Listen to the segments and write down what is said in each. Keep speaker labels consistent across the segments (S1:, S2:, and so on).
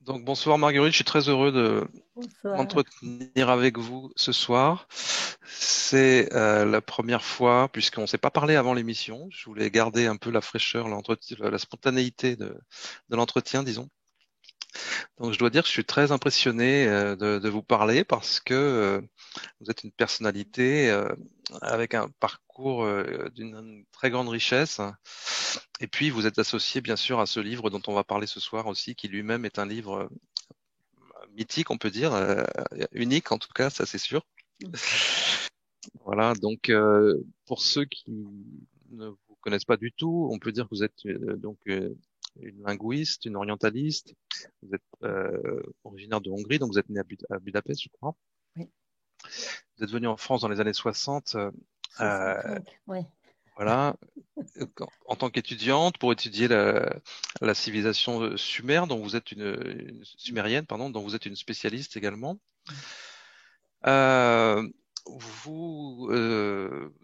S1: Donc bonsoir Marguerite, je suis très heureux de
S2: Bonsoir.
S1: m'entretenir avec vous ce soir. C'est la première fois, puisqu'on ne s'est pas parlé avant l'émission, je voulais garder un peu la fraîcheur, la spontanéité de l'entretien, disons. Donc je dois dire que je suis très impressionné de vous parler parce que vous êtes une personnalité avec un parcours d'une très grande richesse. Et puis vous êtes associé bien sûr à ce livre dont on va parler ce soir aussi, qui lui-même est un livre mythique, on peut dire, unique en tout cas, ça c'est sûr. Voilà, donc pour ceux qui ne vous connaissent pas du tout, on peut dire que vous êtes une linguiste, une orientaliste, vous êtes originaire de Hongrie, donc vous êtes né à Budapest, je crois.
S2: Oui,
S1: Vous êtes venu en France dans les années 60, euh,
S2: 65, oui.
S1: voilà, en tant qu'étudiante pour étudier la civilisation sumère, dont vous êtes une sumérienne, pardon, dont vous êtes une spécialiste également. Euh, vous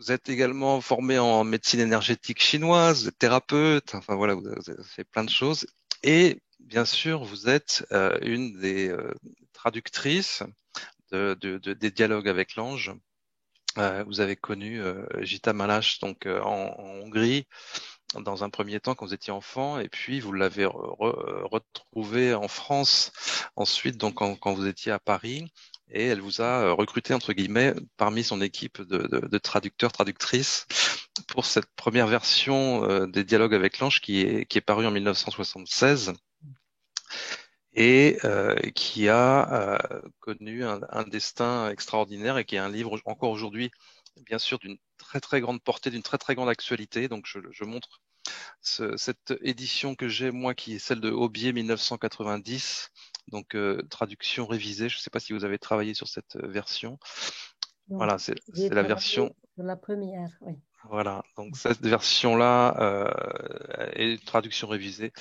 S1: êtes également formé en médecine énergétique chinoise, vous êtes thérapeute, enfin voilà, vous avez fait plein de choses. Et bien sûr, vous êtes une des traductrices des dialogues avec l'ange. Vous avez connu Gita Malache donc en Hongrie dans un premier temps quand vous étiez enfant, et puis vous l'avez retrouvé en France ensuite, donc quand vous étiez à Paris, et elle vous a recruté entre guillemets parmi son équipe de traducteurs, traductrices pour cette première version des Dialogues avec l'Ange qui est parue en 1976 et qui a connu un destin extraordinaire et qui est un livre encore aujourd'hui, bien sûr, d'une très très grande portée, d'une très très grande actualité. Donc je montre cette édition que j'ai, moi, qui est celle de Aubier 1990, donc traduction révisée. Je ne sais pas si vous avez travaillé sur cette version.
S2: Donc,
S1: Voilà,
S2: j'ai
S1: c'est la
S2: travaillé
S1: version.
S2: sur la première, oui.
S1: Voilà, donc cette version-là est une traduction révisée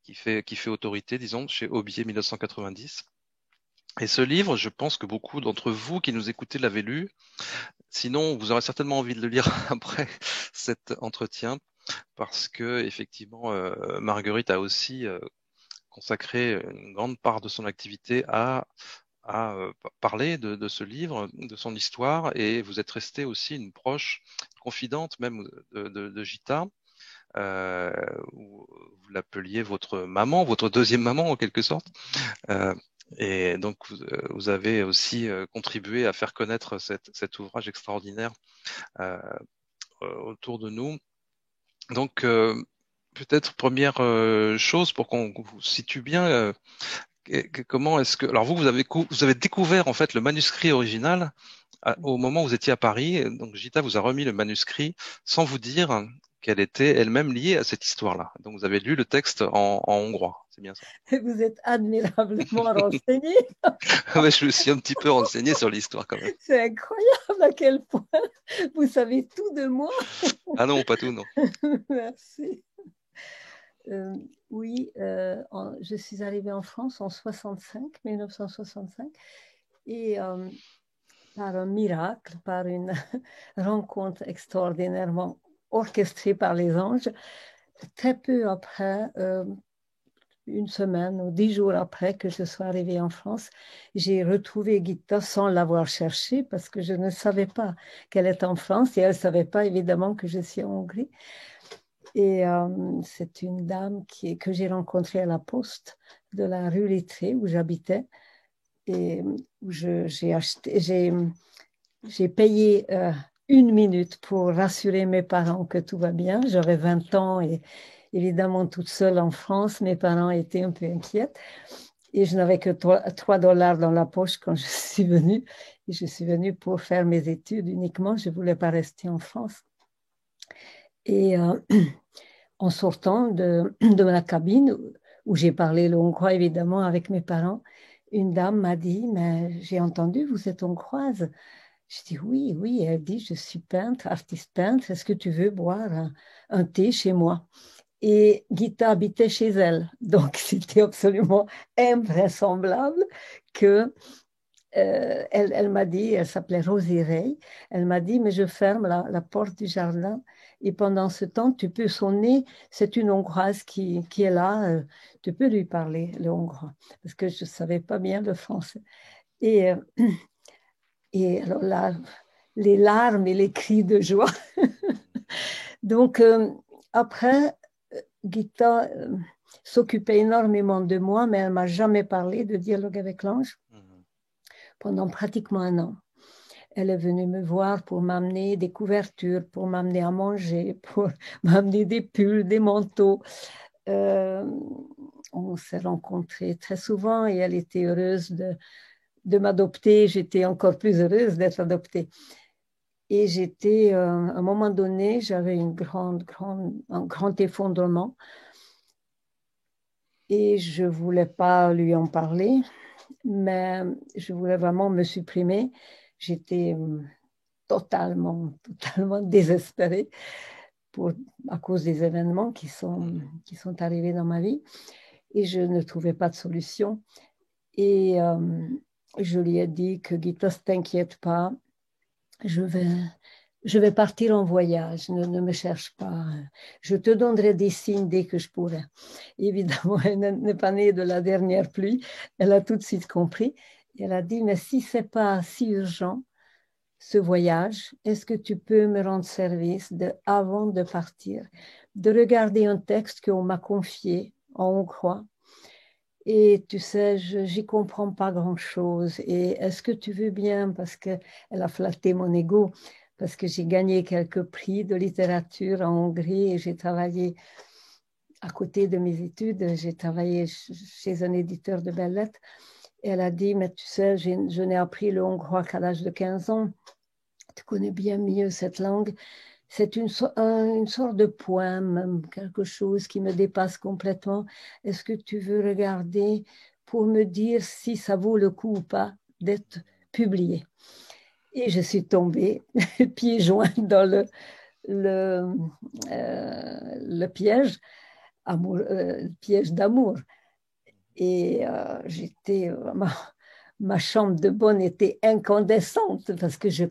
S1: qui fait autorité, disons, chez Aubier 1990. Et ce livre, je pense que beaucoup d'entre vous qui nous écoutez l'avaient lu. Sinon, vous aurez certainement envie de le lire après cet entretien, parce que effectivement, Marguerite a aussi consacré une grande part de son activité à parler de ce livre, de son histoire, et vous êtes resté aussi une proche, confidente même de Gita, euh, vous l'appeliez votre maman, votre deuxième maman en quelque sorte. Euh, et donc vous avez aussi contribué à faire connaître cet ouvrage extraordinaire euh, autour de nous. Donc peut-être première chose pour qu'on vous situe bien. Comment est-ce que alors vous avez découvert en fait le manuscrit original au moment où vous étiez à Paris. Donc Gita vous a remis le manuscrit sans vous dire qu'elle était elle-même liée à cette histoire-là. Donc vous avez lu le texte en hongrois, c'est bien ça.
S2: Vous êtes admirablement renseigné.
S1: Ouais, je me suis un petit peu renseigné sur l'histoire quand même.
S2: C'est incroyable à quel point vous savez tout de moi.
S1: Ah non, pas tout, non.
S2: Merci. Euh, oui, je suis arrivée en France en 65, 1965, et par un miracle, par une rencontre extraordinairement orchestrée par les anges, très peu après, une semaine ou 10 jours après que je sois arrivée en France, j'ai retrouvé Gita sans l'avoir cherchée parce que je ne savais pas qu'elle est en France et elle ne savait pas évidemment que je suis en Hongrie. Et c'est une dame que j'ai rencontrée à la poste de la rue Littré où j'habitais et où j'ai payé 1 minute pour rassurer mes parents que tout va bien. J'avais 20 ans et évidemment toute seule en France, mes parents étaient un peu inquiets. Et je n'avais que 3 dollars dans la poche quand je suis venue. Et je suis venue pour faire mes études uniquement. Je ne voulais pas rester en France. Et en sortant de la cabine, où j'ai parlé le hongrois évidemment avec mes parents, une dame m'a dit, mais j'ai entendu, vous êtes hongroise. Je dis oui, oui. Elle dit, je suis peintre, artiste peintre. Est-ce que tu veux boire un thé chez moi? Et Gita habitait chez elle. Donc, c'était absolument invraisemblable que elle m'a dit, elle s'appelait Rosie Ray, elle m'a dit, mais je ferme la porte du jardin Et pendant ce temps, tu peux sonner. C'est une Hongroise qui est là. Tu peux lui parler le hongrois parce que je ne savais pas bien le français. Et, et alors là, les larmes et les cris de joie. Donc, après, Gita s'occupait énormément de moi, mais elle ne m'a jamais parlé de dialogue avec l'ange pendant pratiquement un an. Elle est venue me voir pour m'amener des couvertures, pour m'amener à manger, pour m'amener des pulls, des manteaux. On s'est rencontrés très souvent et elle était heureuse de m'adopter. J'étais encore plus heureuse d'être adoptée. Et j'étais, à un moment donné, j'avais un grand effondrement et je ne voulais pas lui en parler, mais je voulais vraiment me supprimer. J'étais totalement désespérée à cause des événements qui sont arrivés dans ma vie et je ne trouvais pas de solution. Et je lui ai dit que Gita, ne t'inquiète pas, je vais partir en voyage, ne me cherche pas. Je te donnerai des signes dès que je pourrai. Évidemment, elle n'est pas née de la dernière pluie. Elle a tout de suite compris. Elle a dit, mais si ce n'est pas si urgent, ce voyage, est-ce que tu peux me rendre service avant de partir, de regarder un texte qu'on m'a confié en hongrois? Et tu sais, j'y comprends pas grand-chose. Et est-ce que tu veux bien, parce qu'elle a flatté mon ego, parce que j'ai gagné quelques prix de littérature en Hongrie et j'ai travaillé à côté de mes études, j'ai travaillé chez un éditeur de belles lettres. Et elle a dit, mais tu sais, je n'ai appris le hongrois qu'à l'âge de 15 ans. Tu connais bien mieux cette langue. C'est une sorte de poème, quelque chose qui me dépasse complètement. Est-ce que tu veux regarder pour me dire si ça vaut le coup ou pas d'être publié? Et je suis tombée, pieds joints dans le piège, piège d'amour. Et ma chambre de bonne était incandescente parce que je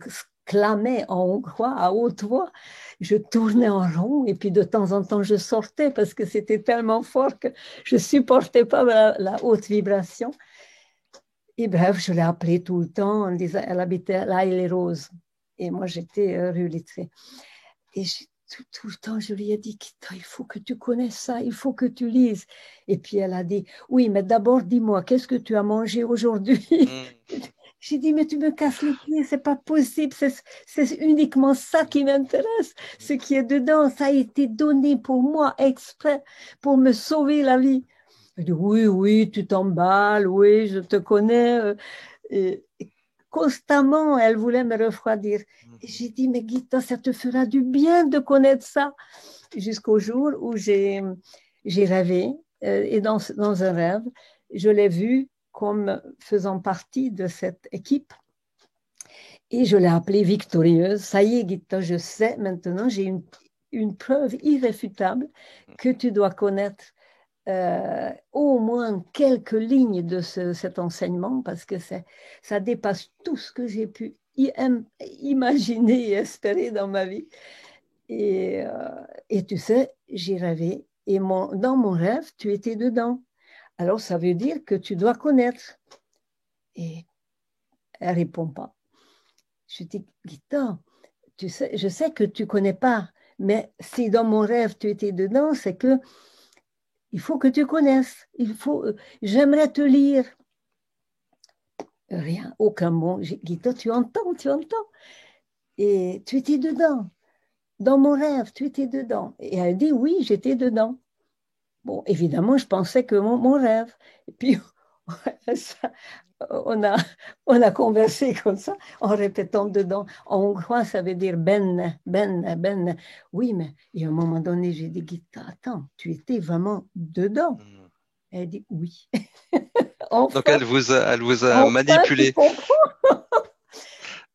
S2: clamais en hongrois à haute voix. Je tournais en rond et puis de temps en temps je sortais parce que c'était tellement fort que je ne supportais pas la haute vibration. Et bref, je l'ai appelée tout le temps en disant, elle habitait là, et les Roses. Et moi, j'étais rue Littré. Et tout le temps, je lui ai dit, il faut que tu connaisses ça, il faut que tu lises. Et puis elle a dit, oui, mais d'abord, dis-moi, qu'est-ce que tu as mangé aujourd'hui? J'ai dit, mais tu me casses les pieds, c'est pas possible, c'est uniquement ça qui m'intéresse, ce qui est dedans, ça a été donné pour moi exprès, pour me sauver la vie. Elle dit, oui, tu t'emballes, oui, je te connais. Et constamment, elle voulait me refroidir. Et j'ai dit, mais Gita, ça te fera du bien de connaître ça. Jusqu'au jour où j'ai rêvé, et dans un rêve, je l'ai vue comme faisant partie de cette équipe. Et je l'ai appelée victorieuse. Ça y est, Gita, je sais maintenant, j'ai une preuve irréfutable que tu dois connaître au moins quelques lignes de cet enseignement parce que ça dépasse tout ce que j'ai pu imaginer et espérer dans ma vie. Et tu sais, j'ai rêvé et dans mon rêve, tu étais dedans. Alors, ça veut dire que tu dois connaître. Et elle ne répond pas. Je dis, Gita, tu sais, je sais que tu ne connais pas, mais si dans mon rêve tu étais dedans, c'est que il faut que tu connaisses. J'aimerais te lire. Rien, aucun mot. Gita, tu entends. Et tu étais dedans. Dans mon rêve, tu étais dedans. Et elle dit, oui, j'étais dedans. Bon, évidemment, je pensais que mon rêve. Et puis, on a conversé comme ça, en répétant dedans. En hongrois, ça veut dire ben. Oui, mais et à un moment donné, j'ai dit, Gita, attends, tu étais vraiment dedans. Elle dit, oui.
S1: Enfin, donc, elle vous a
S2: enfin, tu
S1: manipulé.
S2: comprends.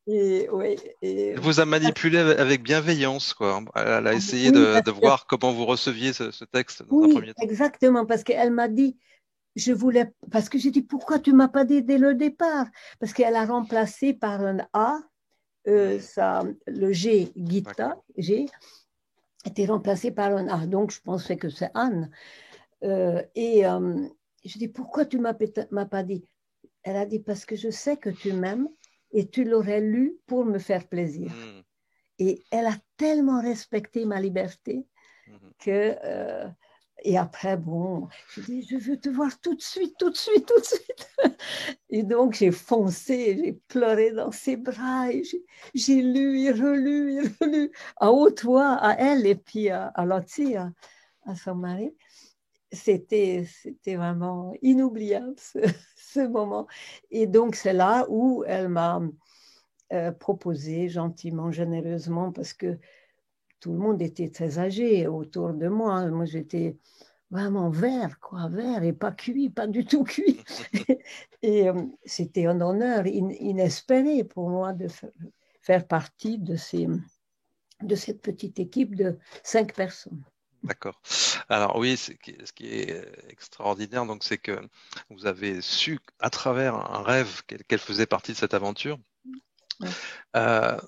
S2: Et, oui,
S1: Elle vous a manipulé avec bienveillance, quoi. Elle a essayé
S2: oui,
S1: de voir comment vous receviez ce texte dans un
S2: oui,
S1: premier temps.
S2: exactement, parce qu'elle m'a dit, parce que j'ai dit, pourquoi tu ne m'as pas dit dès le départ? Parce qu'elle a remplacé par un A, le G, Gita, G, était remplacé par un A. Donc, je pensais que c'est Anne. Je dis, pourquoi tu m'as pas dit? Elle a dit, parce que je sais que tu m'aimes et tu l'aurais lu pour me faire plaisir.
S1: Mhm.
S2: Et elle a tellement respecté ma liberté
S1: Mhm.
S2: que... et après, bon, je dis, je veux te voir tout de suite, tout de suite, tout de suite. Et donc, j'ai foncé, j'ai pleuré dans ses bras, et j'ai lu et relu et relu à haute voix à elle et puis à Lottie, à son mari. C'était vraiment inoubliable ce moment. Et donc, c'est là où elle m'a proposé gentiment, généreusement, parce que tout le monde était très âgé autour de moi. Moi, j'étais vraiment vert, quoi, vert et pas cuit, pas du tout cuit. Et c'était un honneur inespéré pour moi de faire partie de cette petite équipe de 5 personnes.
S1: D'accord. Alors oui, ce qui est extraordinaire, donc, c'est que vous avez su, à travers un rêve, qu'elle faisait partie de cette aventure.
S2: Ouais.
S1: Euh,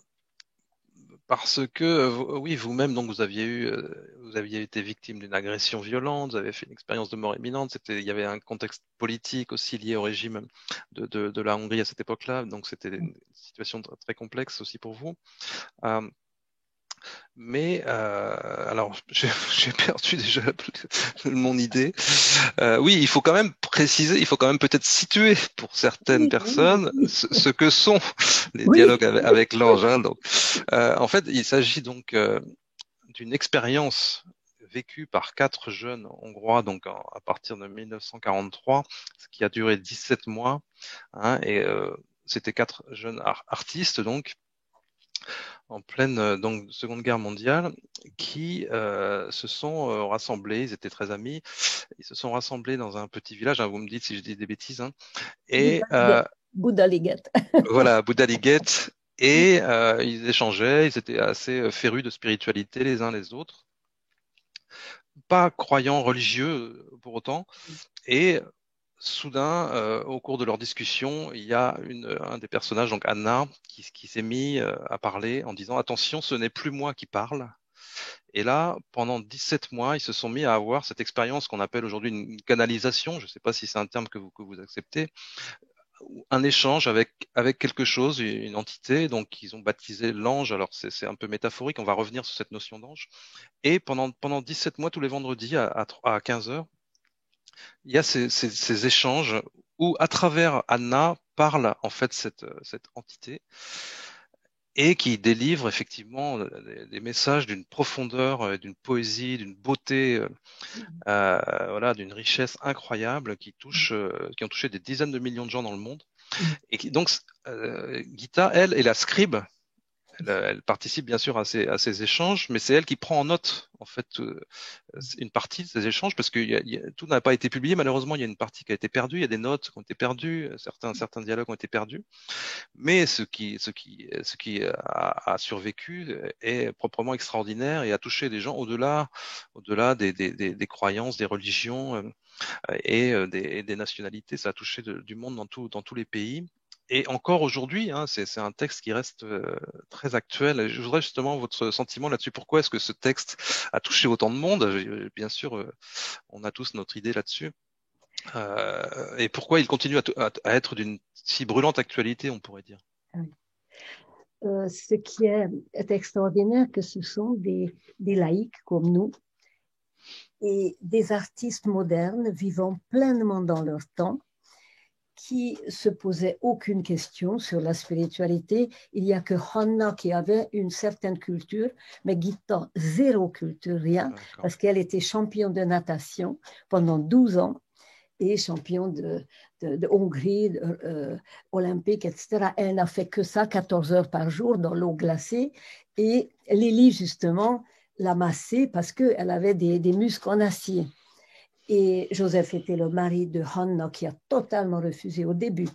S1: Parce que oui, vous-même, donc, vous aviez été victime d'une agression violente, vous avez fait une expérience de mort imminente. Il y avait un contexte politique aussi lié au régime de la Hongrie à cette époque-là, donc c'était une situation très complexe aussi pour vous. Euh, mais alors, j'ai perdu déjà mon idée. Oui, il faut quand même préciser, il faut quand même peut-être situer pour certaines
S2: Oui, oui,
S1: personnes
S2: oui,
S1: ce que sont les
S2: oui,
S1: dialogues avec l'ange, hein. Donc, en fait, il s'agit donc d'une expérience vécue par 4 jeunes Hongrois, donc à partir de 1943, ce qui a duré 17 mois, hein, et c'était 4 jeunes artistes, donc en pleine donc Seconde Guerre mondiale, qui se sont rassemblés. Ils étaient très amis. Ils se sont rassemblés dans un petit village, hein, vous me dites si je dis des bêtises, hein, et
S2: Bouddha Bouddha.
S1: voilà, Bouddha-Liget. Et ils échangeaient. Ils étaient assez férus de spiritualité les uns les autres, pas croyants religieux pour autant. Et soudain, au cours de leur discussion, il y a un des personnages, donc Anna, qui s'est mis à parler en disant: attention, ce n'est plus moi qui parle. Et là, pendant 17 mois, ils se sont mis à avoir cette expérience qu'on appelle aujourd'hui une canalisation. Je ne sais pas si c'est un terme que vous acceptez. Un échange avec quelque chose, une entité. Donc, ils ont baptisé l'ange. Alors, c'est un peu métaphorique. On va revenir sur cette notion d'ange. Et pendant 17 mois, tous les vendredis à 15 heures, il y a ces échanges où, à travers Anna, parle en fait cette entité et qui délivre effectivement des messages d'une profondeur, d'une poésie, d'une beauté, voilà, d'une richesse incroyable qui ont touché des dizaines de millions de gens dans le monde. Et donc, Gita, elle, est la scribe. Elle participe bien sûr à ces échanges, mais c'est elle qui prend en note en fait une partie de ces échanges parce que tout n'a pas été publié. Malheureusement, il y a une partie qui a été perdue, il y a des notes qui ont été perdues, certains dialogues ont été perdus. Mais ce qui a survécu est proprement extraordinaire et a touché des gens au-delà des croyances, des religions et des nationalités. Ça a touché du monde dans tous les pays. Et encore aujourd'hui, hein, c'est un texte qui reste très actuel. Je voudrais justement votre sentiment là-dessus. Pourquoi est-ce que ce texte a touché autant de monde? Bien sûr, on a tous notre idée là-dessus. Et pourquoi il continue à être d'une si brûlante actualité, on pourrait dire.
S2: Ce qui est extraordinaire, que ce sont des laïcs comme nous et des artistes modernes vivant pleinement dans leur temps, qui se posaient aucune question sur la spiritualité. Il n'y a que Hanna qui avait une certaine culture, mais Gita, zéro culture, rien,
S1: D'accord.
S2: parce qu'elle était championne de natation pendant 12 ans et championne de Hongrie, olympique, etc. Elle n'a fait que ça 14 heures par jour dans l'eau glacée. Et Lily, justement, l'a massée parce qu'elle avait des muscles en acier. Et Joseph était le mari de Hanna qui a totalement refusé au début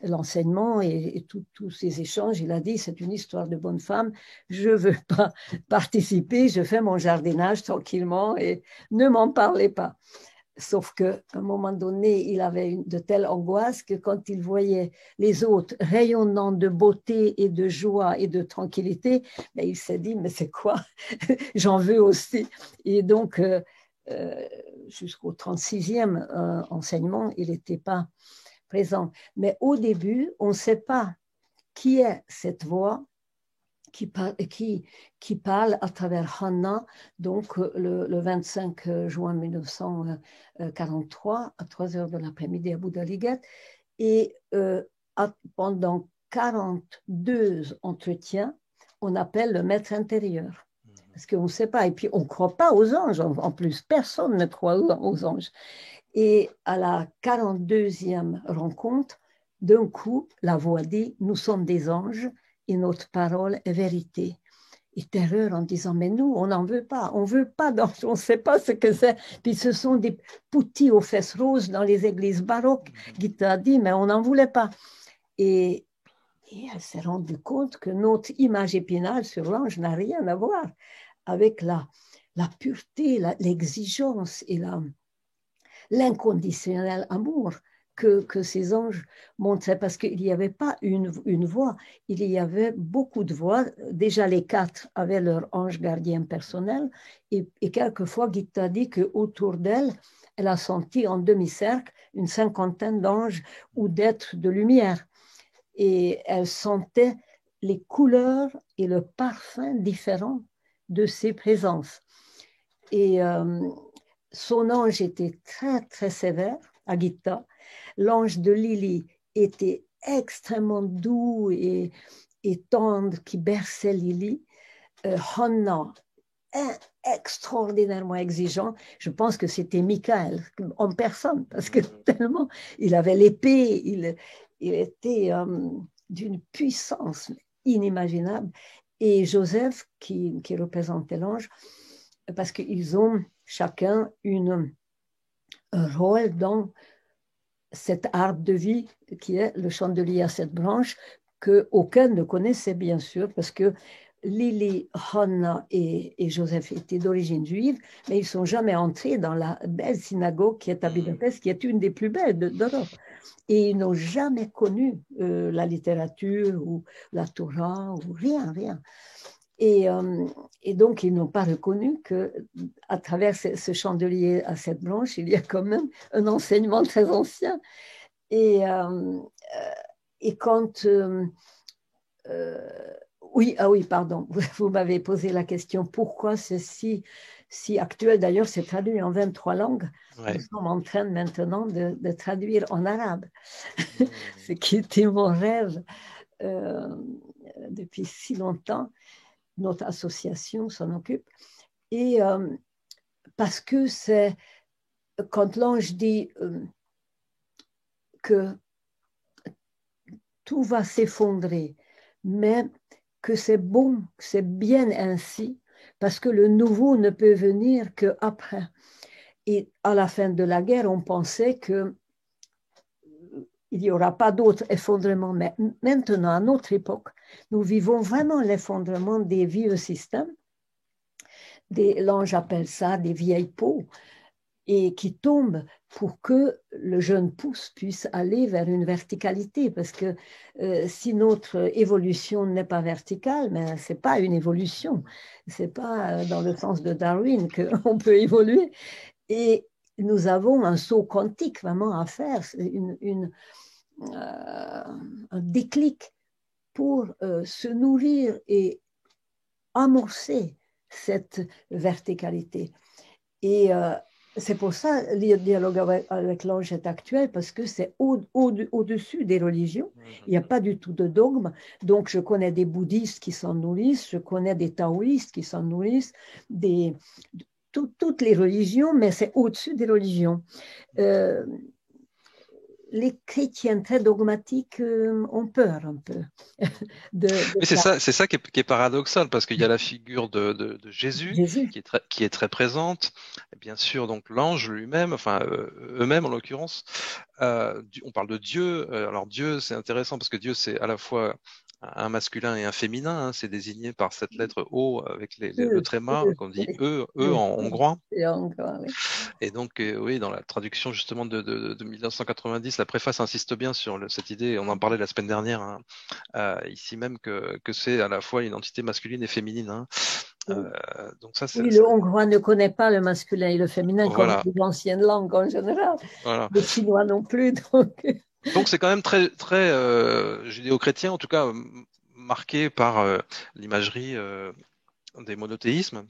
S2: l'enseignement et tous ces échanges. Il a dit, c'est une histoire de bonne femme, je ne veux pas participer, je fais mon jardinage tranquillement et ne m'en parlez pas. Sauf qu'à un moment donné, il avait de telles angoisses que quand il voyait les autres rayonnant de beauté et de joie et de tranquillité, ben, il s'est dit, mais c'est quoi? J'en veux aussi. Et donc, euh, jusqu'au 36e enseignement, il n'était pas présent. Mais au début, on ne sait pas qui est cette voix qui parle à travers Hannah, donc le 25 juin 1943, à 3 heures de l'après-midi à Bouddha-Liget. Et pendant 42 entretiens, on appelle le maître intérieur. Parce qu'on ne sait pas. Et puis, on ne croit pas aux anges. En plus, personne ne croit aux anges. Et à la 42e rencontre, d'un coup, la voix dit, nous sommes des anges et notre parole est vérité. Et terreur en disant, mais nous, on n'en veut pas, on ne veut pas d'anges, on ne sait pas ce que c'est. Puis ce sont des poutis aux fesses roses dans les églises baroques. Gita a dit, mais on n'en voulait pas. Et, et elle s'est rendue compte que notre image épinale sur l'ange n'a rien à voir avec la pureté, l'exigence et l'inconditionnel amour que ces anges montraient, parce qu'il n'y avait pas une voix, il y avait beaucoup de voix. Déjà, les 4 avaient leur ange gardien personnel, et quelquefois, Gita dit qu'autour d'elle, elle a senti en demi-cercle une cinquantaine d'anges ou d'êtres de lumière, et elle sentait les couleurs et le parfum différents de ses présences. Et son ange était très, très sévère, Agita. L'ange de Lily était extrêmement doux et tendre, qui berçait Lily. Hannah, extraordinairement exigeant. Je pense que c'était Michael en personne, parce que tellement il avait l'épée, il était d'une puissance inimaginable. Et Joseph, qui représentait l'ange, parce qu'ils ont chacun un rôle dans cet arbre de vie qui est le chandelier à 7 branches, qu'aucun ne connaissait bien sûr, parce que Lily, Hannah et Joseph étaient d'origine juive, mais ils ne sont jamais entrés dans la belle synagogue qui est à Budapest, qui est une des plus belles d'Europe. Et ils n'ont jamais connu la littérature ou la Torah ou rien, rien. Et donc, ils n'ont pas reconnu qu'à travers ce chandelier à 7 branches, il y a quand même un enseignement très ancien. Et, et quand... oui, ah oui, pardon, vous m'avez posé la question, pourquoi c'est si actuel? D'ailleurs, c'est traduit en 23 langues.
S1: Ouais.
S2: Nous sommes en train maintenant de traduire en arabe, ce qui était mon rêve depuis si longtemps. Notre association s'en occupe. Et parce que c'est quand l'ange dit que tout va s'effondrer, mais que c'est bon, que c'est bien ainsi, parce que le nouveau ne peut venir qu'après. Et à la fin de la guerre, on pensait que il n'y aura pas d'autre effondrement. Mais maintenant, à notre époque, nous vivons vraiment l'effondrement des vieux systèmes. L'ange appelle ça des vieilles peaux, et qui tombent pour que le jeune pouce puisse aller vers une verticalité. Parce que si notre évolution n'est pas verticale, mais ce n'est pas une évolution. Ce n'est pas dans le sens de Darwin qu'on peut évoluer. Et nous avons un saut quantique vraiment à faire, un déclic pour se nourrir et amorcer cette verticalité. Et c'est pour ça que le dialogue avec l'ange est actuel, parce que c'est au-dessus des religions. Il n'y a pas du tout de dogme. Donc, je connais des bouddhistes qui s'en nourrissent, je connais des taoïstes qui s'en nourrissent, toutes les religions, mais c'est au-dessus des religions. Les chrétiens très dogmatiques ont peur un peu
S1: Mais
S2: ça.
S1: c'est ça qui est paradoxal, parce qu'il y a la figure de Jésus
S2: Jésus.
S1: qui est très présente, et bien sûr donc l'ange lui-même, enfin eux-mêmes en l'occurrence. On parle de Dieu. Alors Dieu, c'est intéressant parce que Dieu, c'est à la fois un masculin et un féminin, hein, c'est désigné par cette lettre O avec le
S2: Eux,
S1: tréma, qu'on dit
S2: oui,
S1: E en hongrois.
S2: et encore, oui.
S1: Et donc, oui, dans la traduction justement de 1990, la préface insiste bien sur cette idée, on en parlait la semaine dernière, hein, ici même, que c'est à la fois une entité masculine et féminine. Hein. Donc ça,
S2: Oui, le hongrois ne connaît pas le masculin et le féminin comme
S1: voilà,
S2: les anciennes langues en général.
S1: voilà.
S2: Le chinois non plus. Donc...
S1: Donc c'est quand même très, très judéo-chrétien, en tout cas marqué par l'imagerie des monothéismes.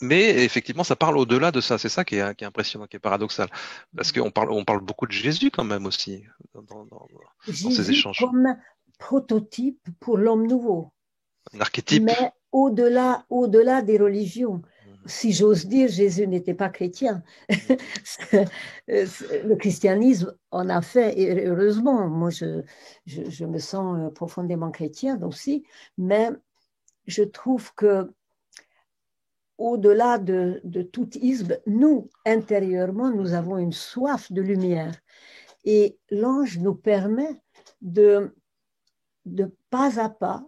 S1: Mais effectivement, ça parle au-delà de ça. C'est ça qui est impressionnant, qui est paradoxal. Parce on parle beaucoup de Jésus quand même aussi dans ces
S2: Jésus
S1: échanges.
S2: comme prototype pour l'homme nouveau.
S1: Un archétype.
S2: Mais au-delà des religions, si j'ose dire, Jésus n'était pas chrétien. Le christianisme en a fait, et heureusement, moi je me sens profondément chrétien aussi, mais je trouve que au-delà de tout isme, nous, intérieurement, nous avons une soif de lumière. Et l'ange nous permet de pas à pas,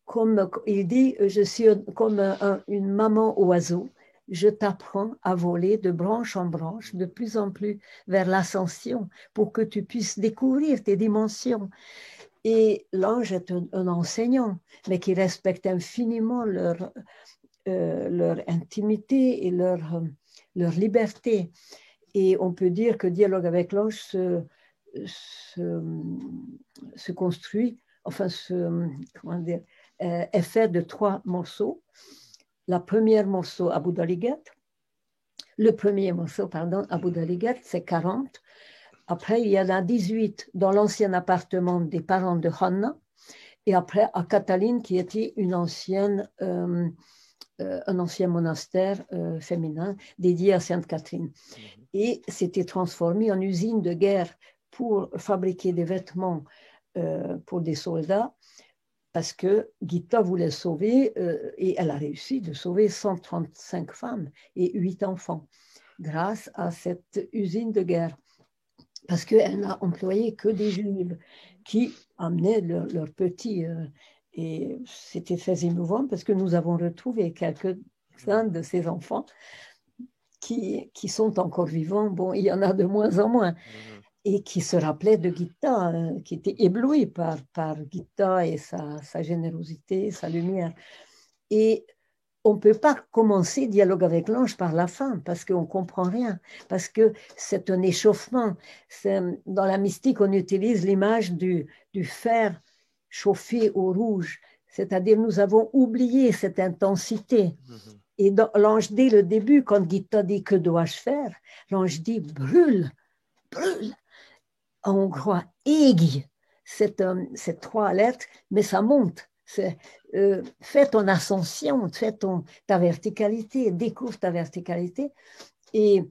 S2: comme il dit, je suis comme une maman oiseau, je t'apprends à voler de branche en branche, de plus en plus vers l'ascension, pour que tu puisses découvrir tes dimensions. Et l'ange est un enseignant, mais qui respecte infiniment leur intimité et leur liberté. Et on peut dire que Dialogue avec l'ange se construit, enfin, comment dire, est fait de 3 morceaux. Le premier morceau, Abu Dhaligat, Abu Dhaligat, c'est 40. Après, il y en a 18 dans l'ancien appartement des parents de Hanna. Et après, à Cataline, qui était un ancien monastère féminin dédié à Sainte Catherine. Et c'était transformé en usine de guerre pour fabriquer des vêtements pour des soldats, parce que Gita voulait sauver, et elle a réussi de sauver 135 femmes et 8 enfants grâce à cette usine de guerre, parce qu'elle n'a employé que des juifs qui amenaient leurs petits. Et c'était très émouvant parce que nous avons retrouvé quelques-uns de ces enfants qui sont encore vivants. Bon, il y en a de moins en moins. Et qui se rappelaient de Gita, qui était ébloui par Gita et sa générosité, sa lumière. Et on ne peut pas commencer Dialogue avec l'ange par la fin, parce qu'on ne comprend rien, parce que c'est un échauffement. Dans la mystique, on utilise l'image du fer chauffé au rouge, c'est-à-dire nous avons oublié cette intensité. Et l'ange dit le début, quand Gita dit « que dois-je faire ?» l'ange dit « brûle, brûle ». En hongrois, égi, c'est 3 lettres, mais ça monte. Fais ton ascension, ta verticalité, découvre ta verticalité. Et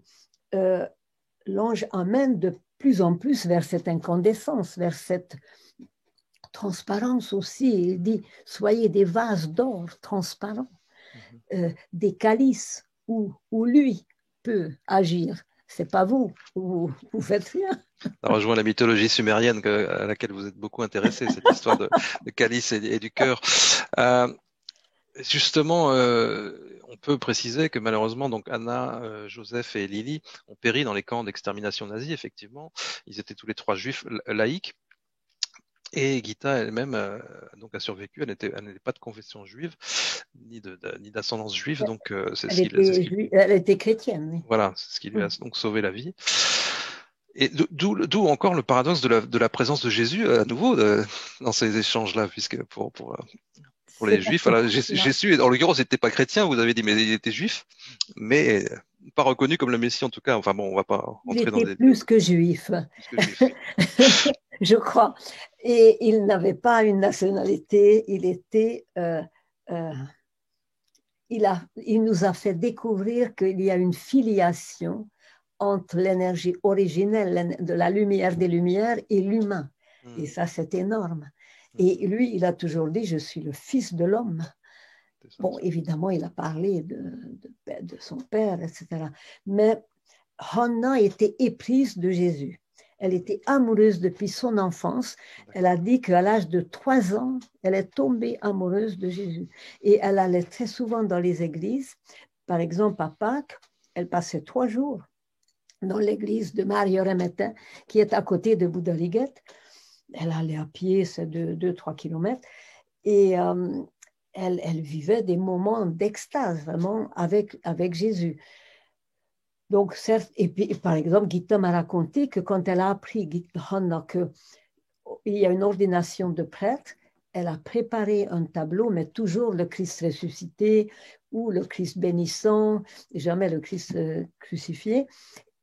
S2: l'ange amène de plus en plus vers cette incandescence, vers cette transparence aussi. Il dit, soyez des vases d'or transparents, des calices où lui peut agir. C'est pas vous faites rien.
S1: Ça rejoint la mythologie sumérienne à laquelle vous êtes beaucoup intéressé, cette histoire de calice et du cœur. Justement, on peut préciser que malheureusement, donc Anna, Joseph et Lily ont péri dans les camps d'extermination nazis, effectivement. Ils étaient tous les 3 juifs laïcs. Et Gita elle-même donc a survécu. Elle n'était pas de confession juive, ni d'ascendance juive. Donc
S2: elle était chrétienne. Oui.
S1: Voilà, c'est ce qui lui a donc sauvé la vie. Et d'où encore le paradoxe de la présence de Jésus à nouveau dans ces échanges-là, puisque pour les Juifs, voilà, Jésus, en l'occurrence, n'était pas chrétien, vous avez dit, mais il était juif, mais pas reconnu comme le Messie en tout cas. Enfin bon, on va pas rentrer dans des...
S2: plus que juif.
S1: Plus que juif.
S2: Je crois. Et il n'avait pas une nationalité, il était... il nous a fait découvrir qu'il y a une filiation entre l'énergie originelle de la lumière des lumières et l'humain. Et ça, c'est énorme. Et lui, il a toujours dit, je suis le fils de l'homme. Bon, évidemment, il a parlé de son père, etc. Mais Hannah était éprise de Jésus. Elle était amoureuse depuis son enfance. Elle a dit qu'à l'âge de 3 ans, elle est tombée amoureuse de Jésus. Et elle allait très souvent dans les églises. Par exemple, à Pâques, elle passait 3 jours dans l'église de Marie-Remetin, qui est à côté de Boudariguet. Elle allait à pied, c'est de 2-3 kilomètres. Et elle vivait des moments d'extase, vraiment, avec Jésus. Donc, certes, et puis, par exemple, Gita m'a raconté que quand elle a appris qu'il y a une ordination de prêtre, elle a préparé un tableau, mais toujours le Christ ressuscité ou le Christ bénissant, jamais le Christ crucifié,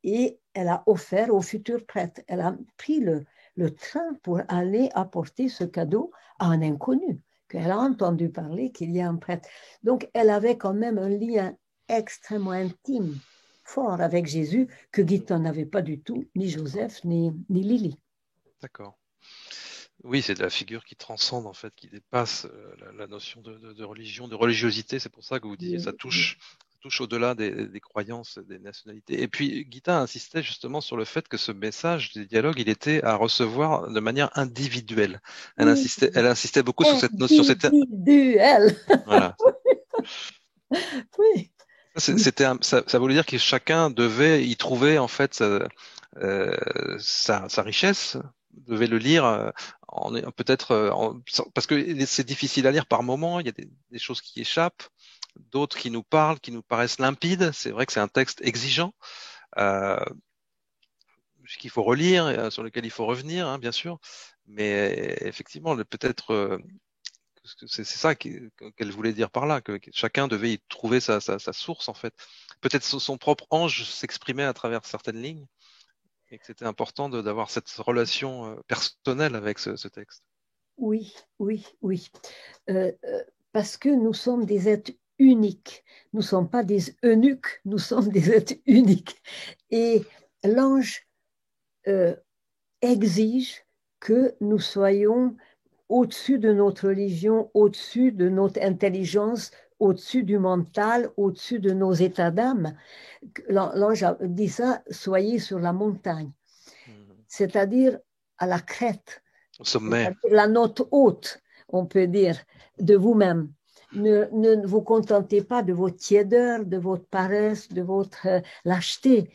S2: et elle a offert au futur prêtre. Elle a pris le train pour aller apporter ce cadeau à un inconnu, qu'elle a entendu parler qu'il y a un prêtre. Donc, elle avait quand même un lien extrêmement intime, fort avec Jésus, que Gita n'avait pas du tout, ni Joseph, ni Lily.
S1: D'accord. Oui, c'est de la figure qui transcende, en fait, qui dépasse la notion de religion, de religiosité. C'est pour ça que vous disiez ça touche au-delà des croyances, des nationalités. Et puis, Gita insistait justement sur le fait que ce message des dialogues, il était à recevoir de manière individuelle. Elle insistait beaucoup sur cette notion.
S2: Individuelle.
S1: Voilà.
S2: Oui.
S1: Ça voulait dire que chacun devait y trouver en fait sa richesse, devait le lire peut-être parce que c'est difficile à lire par moment. Il y a des choses qui échappent, d'autres qui nous parlent, qui nous paraissent limpides. C'est vrai que c'est un texte exigeant qu'il faut relire, sur lequel il faut revenir, hein, bien sûr. Mais effectivement, peut-être c'est ça qu'elle voulait dire par là, que chacun devait y trouver sa source en fait. Peut-être son propre ange s'exprimait à travers certaines lignes, et que c'était important d'avoir cette relation personnelle avec ce texte.
S2: Oui, oui, oui. Parce que nous sommes des êtres uniques. Nous ne sommes pas des eunuques, nous sommes des êtres uniques. Et l'ange exige que nous soyons au-dessus de notre religion, au-dessus de notre intelligence, au-dessus du mental, au-dessus de nos états d'âme. L'ange dit ça, soyez sur la montagne, c'est-à-dire à la crête,
S1: au sommet,
S2: la note haute, on peut dire, de vous-même. Ne vous contentez pas de votre tiédeur, de votre paresse, de votre lâcheté.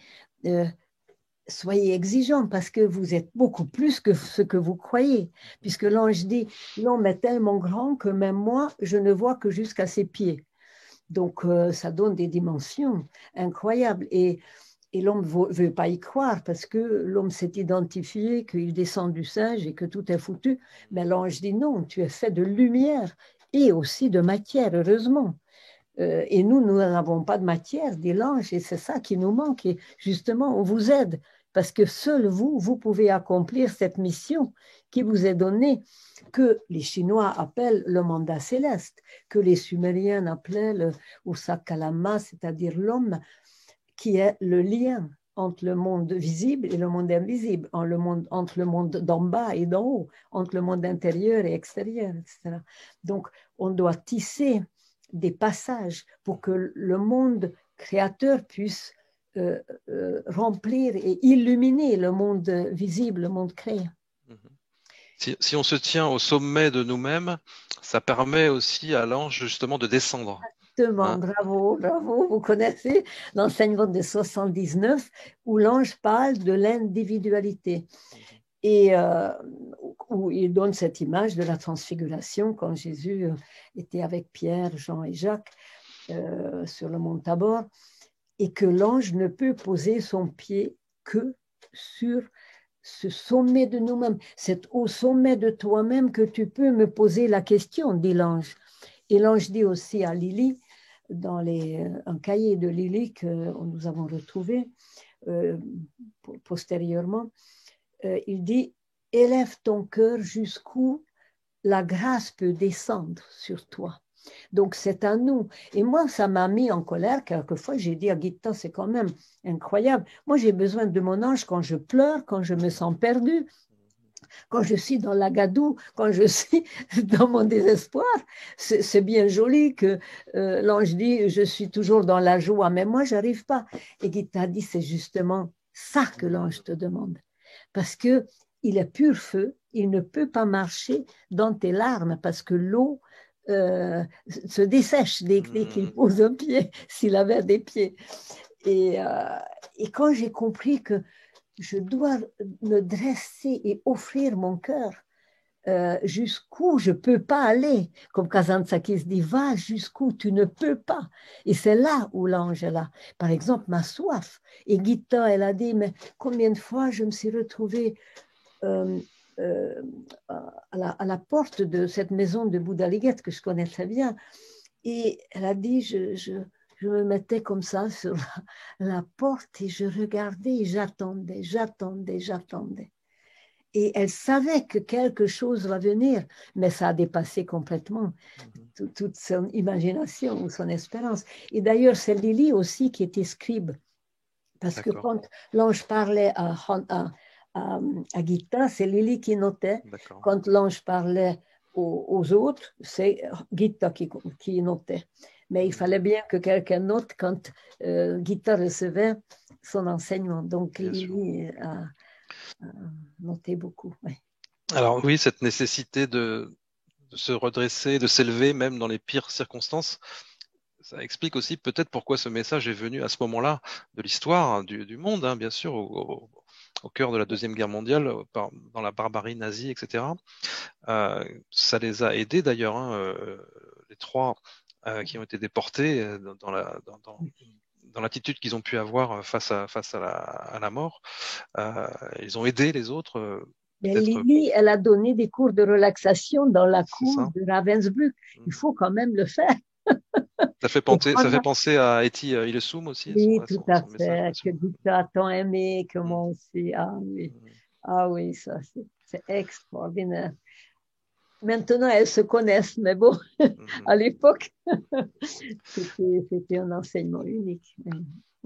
S2: Soyez exigeants parce que vous êtes beaucoup plus que ce que vous croyez. Puisque l'ange dit, l'homme est tellement grand que même moi, je ne vois que jusqu'à ses pieds. Donc, ça donne des dimensions incroyables. Et l'homme ne veut pas y croire parce que l'homme s'est identifié qu'il descend du singe et que tout est foutu. Mais l'ange dit non, tu es fait de lumière et aussi de matière, heureusement. Et nous n'avons pas de matière, dit l'ange, et c'est ça qui nous manque. Et justement, on vous aide parce que seul vous pouvez accomplir cette mission qui vous est donnée, que les Chinois appellent le mandat céleste, que les Sumériens appelaient le Usakalama, c'est-à-dire l'homme, qui est le lien entre le monde visible et le monde invisible, entre le monde d'en bas et d'en haut, entre le monde intérieur et extérieur, etc. Donc, on doit tisser des passages pour que le monde créateur puisse remplir et illuminer le monde visible, le monde créé.
S1: Si on se tient au sommet de nous-mêmes, ça permet aussi à l'ange justement de descendre.
S2: Exactement, bravo, bravo. Vous connaissez l'enseignement de 79 où l'ange parle de l'individualité. Et où il donne cette image de la transfiguration quand Jésus était avec Pierre, Jean et Jacques sur le mont Tabor, et que l'ange ne peut poser son pied que sur ce sommet de nous-mêmes. C'est au sommet de toi-même que tu peux me poser la question, dit l'ange. Et l'ange dit aussi à Lily, dans un cahier de Lily que nous avons retrouvé postérieurement, il dit, élève ton cœur jusqu'où la grâce peut descendre sur toi. Donc, c'est à nous. Et moi, ça m'a mis en colère. Quelquefois, j'ai dit à Gita, c'est quand même incroyable. Moi, j'ai besoin de mon ange quand je pleure, quand je me sens perdue, quand je suis dans la gadoue, quand je suis dans mon désespoir. C'est bien joli que l'ange dit, je suis toujours dans la joie, mais moi, je n'arrive pas. Et Gita dit, c'est justement ça que l'ange te demande. parce qu'il est pur feu, il ne peut pas marcher dans tes larmes parce que l'eau se dessèche dès qu'il pose un pied, s'il avait des pieds. Et, euh, et quand j'ai compris que je dois me dresser et offrir mon cœur jusqu'où je ne peux pas aller, comme Kazantzakis dit, va jusqu'où tu ne peux pas. Et c'est là où l'ange est là. Par exemple, ma soif. Et Gita, elle a dit, mais combien de fois je me suis retrouvée euh, euh, à la porte de cette maison de Bouddha Liget que je connais très bien. Et elle a dit, je me mettais comme ça sur la porte et je regardais et j'attendais, j'attendais, j'attendais. Et elle savait que quelque chose va venir, mais ça a dépassé complètement toute son imagination ou son espérance. Et d'ailleurs, c'est Lily aussi qui était scribe, parce que quand l'ange parlait à Gita, c'est Lily qui notait. Quand l'ange parlait aux autres, c'est Gita qui notait. Mais il fallait bien que quelqu'un note quand Gita recevait son enseignement. Donc, Lily a noté beaucoup. Ouais.
S1: Alors oui, cette nécessité de se redresser, de s'élever, même dans les pires circonstances, ça explique aussi peut-être pourquoi ce message est venu à ce moment-là de l'histoire du monde, hein, bien sûr, au cœur de la Deuxième Guerre mondiale, dans la barbarie nazie, etc. Ça les a aidés d'ailleurs, hein, les trois qui ont été déportés dans l'attitude qu'ils ont pu avoir face à la mort. Ils ont aidé les autres.
S2: Lily, elle a donné des cours de relaxation dans la cour de Ravensbrück. Il faut quand même le faire.
S1: Ça fait penser à Etty Hillesum aussi.
S2: Oui, tout à fait. Que Gita a tant aimé, que moi aussi. Ah oui, ça, c'est extraordinaire. Maintenant, elles se connaissent, mais bon, à l'époque, c'était un enseignement unique.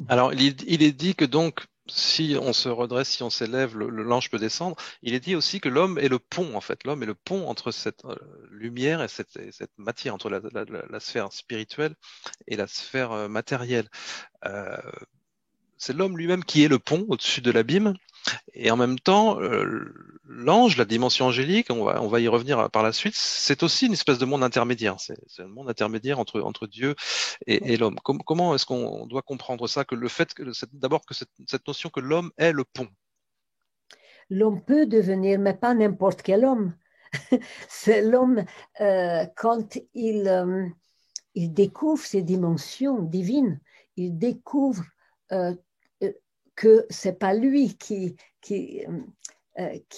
S1: Alors, il est dit que donc, si on se redresse, si on s'élève, l'ange peut descendre. Il est dit aussi que l'homme est le pont, en fait. L'homme est le pont entre cette lumière et cette matière, entre la sphère spirituelle et la sphère matérielle. C'est l'homme lui-même qui est le pont au-dessus de l'abîme. Et en même temps, l'ange, la dimension angélique, on va y revenir par la suite, c'est aussi une espèce de monde intermédiaire. C'est un monde intermédiaire entre Dieu et l'homme. Comment est-ce qu'on doit comprendre ça, que le fait que d'abord que cette notion que l'homme est le pont.
S2: L'homme peut devenir, mais pas n'importe quel homme. C'est l'homme quand il découvre ses dimensions divines, il découvre que c'est pas lui qui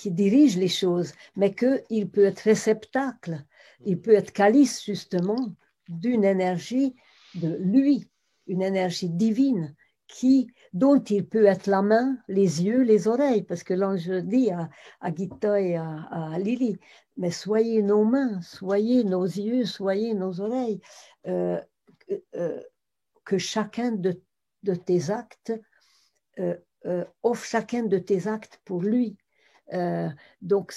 S2: dirige les choses, mais qu'il peut être réceptacle, il peut être calice justement d'une énergie de lui, une énergie divine dont il peut être la main, les yeux, les oreilles, parce que l'ange dit à Gita et à Lily, mais soyez nos mains, soyez nos yeux, soyez nos oreilles, que chacun de tes actes offre chacun de tes actes pour lui. Donc,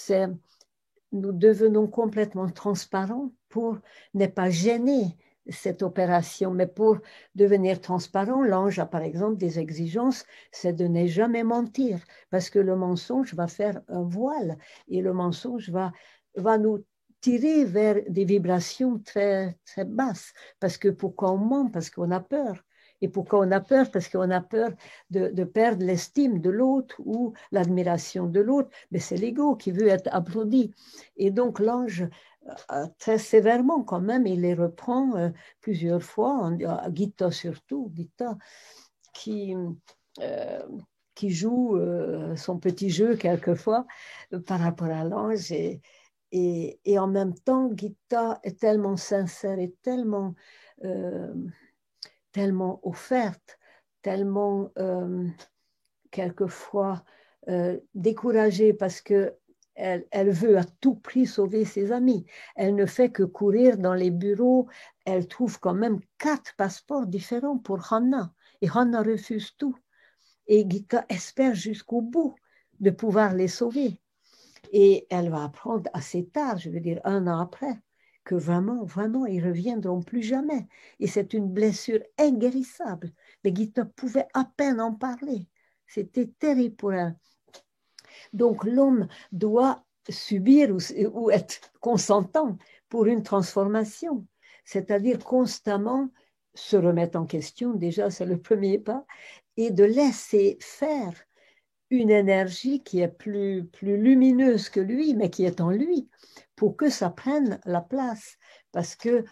S2: nous devenons complètement transparents pour ne pas gêner cette opération, mais pour devenir transparent, l'ange a par exemple des exigences, c'est de ne jamais mentir, parce que le mensonge va faire un voile et le mensonge va nous tirer vers des vibrations très, très basses. Parce que pourquoi on ment? Parce qu'on a peur. Et pourquoi on a peur? Parce qu'on a peur de perdre l'estime de l'autre ou l'admiration de l'autre. Mais c'est l'ego qui veut être applaudi. Et donc l'ange, très sévèrement quand même, il les reprend plusieurs fois, Gita surtout, Gita euh, qui joue son petit jeu quelquefois par rapport à l'ange. Et en même temps, Gita est tellement sincère et tellement offerte, tellement quelquefois découragée parce que elle veut à tout prix sauver ses amis. Elle ne fait que courir dans les bureaux. Elle trouve quand même 4 passeports différents pour Hannah. Et Hannah refuse tout. Et Gita espère jusqu'au bout de pouvoir les sauver. Et elle va apprendre assez tard, je veux dire 1 an après, que vraiment, vraiment, ils ne reviendront plus jamais. Et c'est une blessure inguérissable. Mais Gita pouvait à peine en parler. C'était terrible pour elle. Donc l'homme doit subir ou être consentant pour une transformation, c'est-à-dire constamment se remettre en question, déjà c'est le premier pas, et de laisser faire une énergie qui est plus lumineuse que lui, mais qui est en lui, pour que ça prenne la place. Parce que,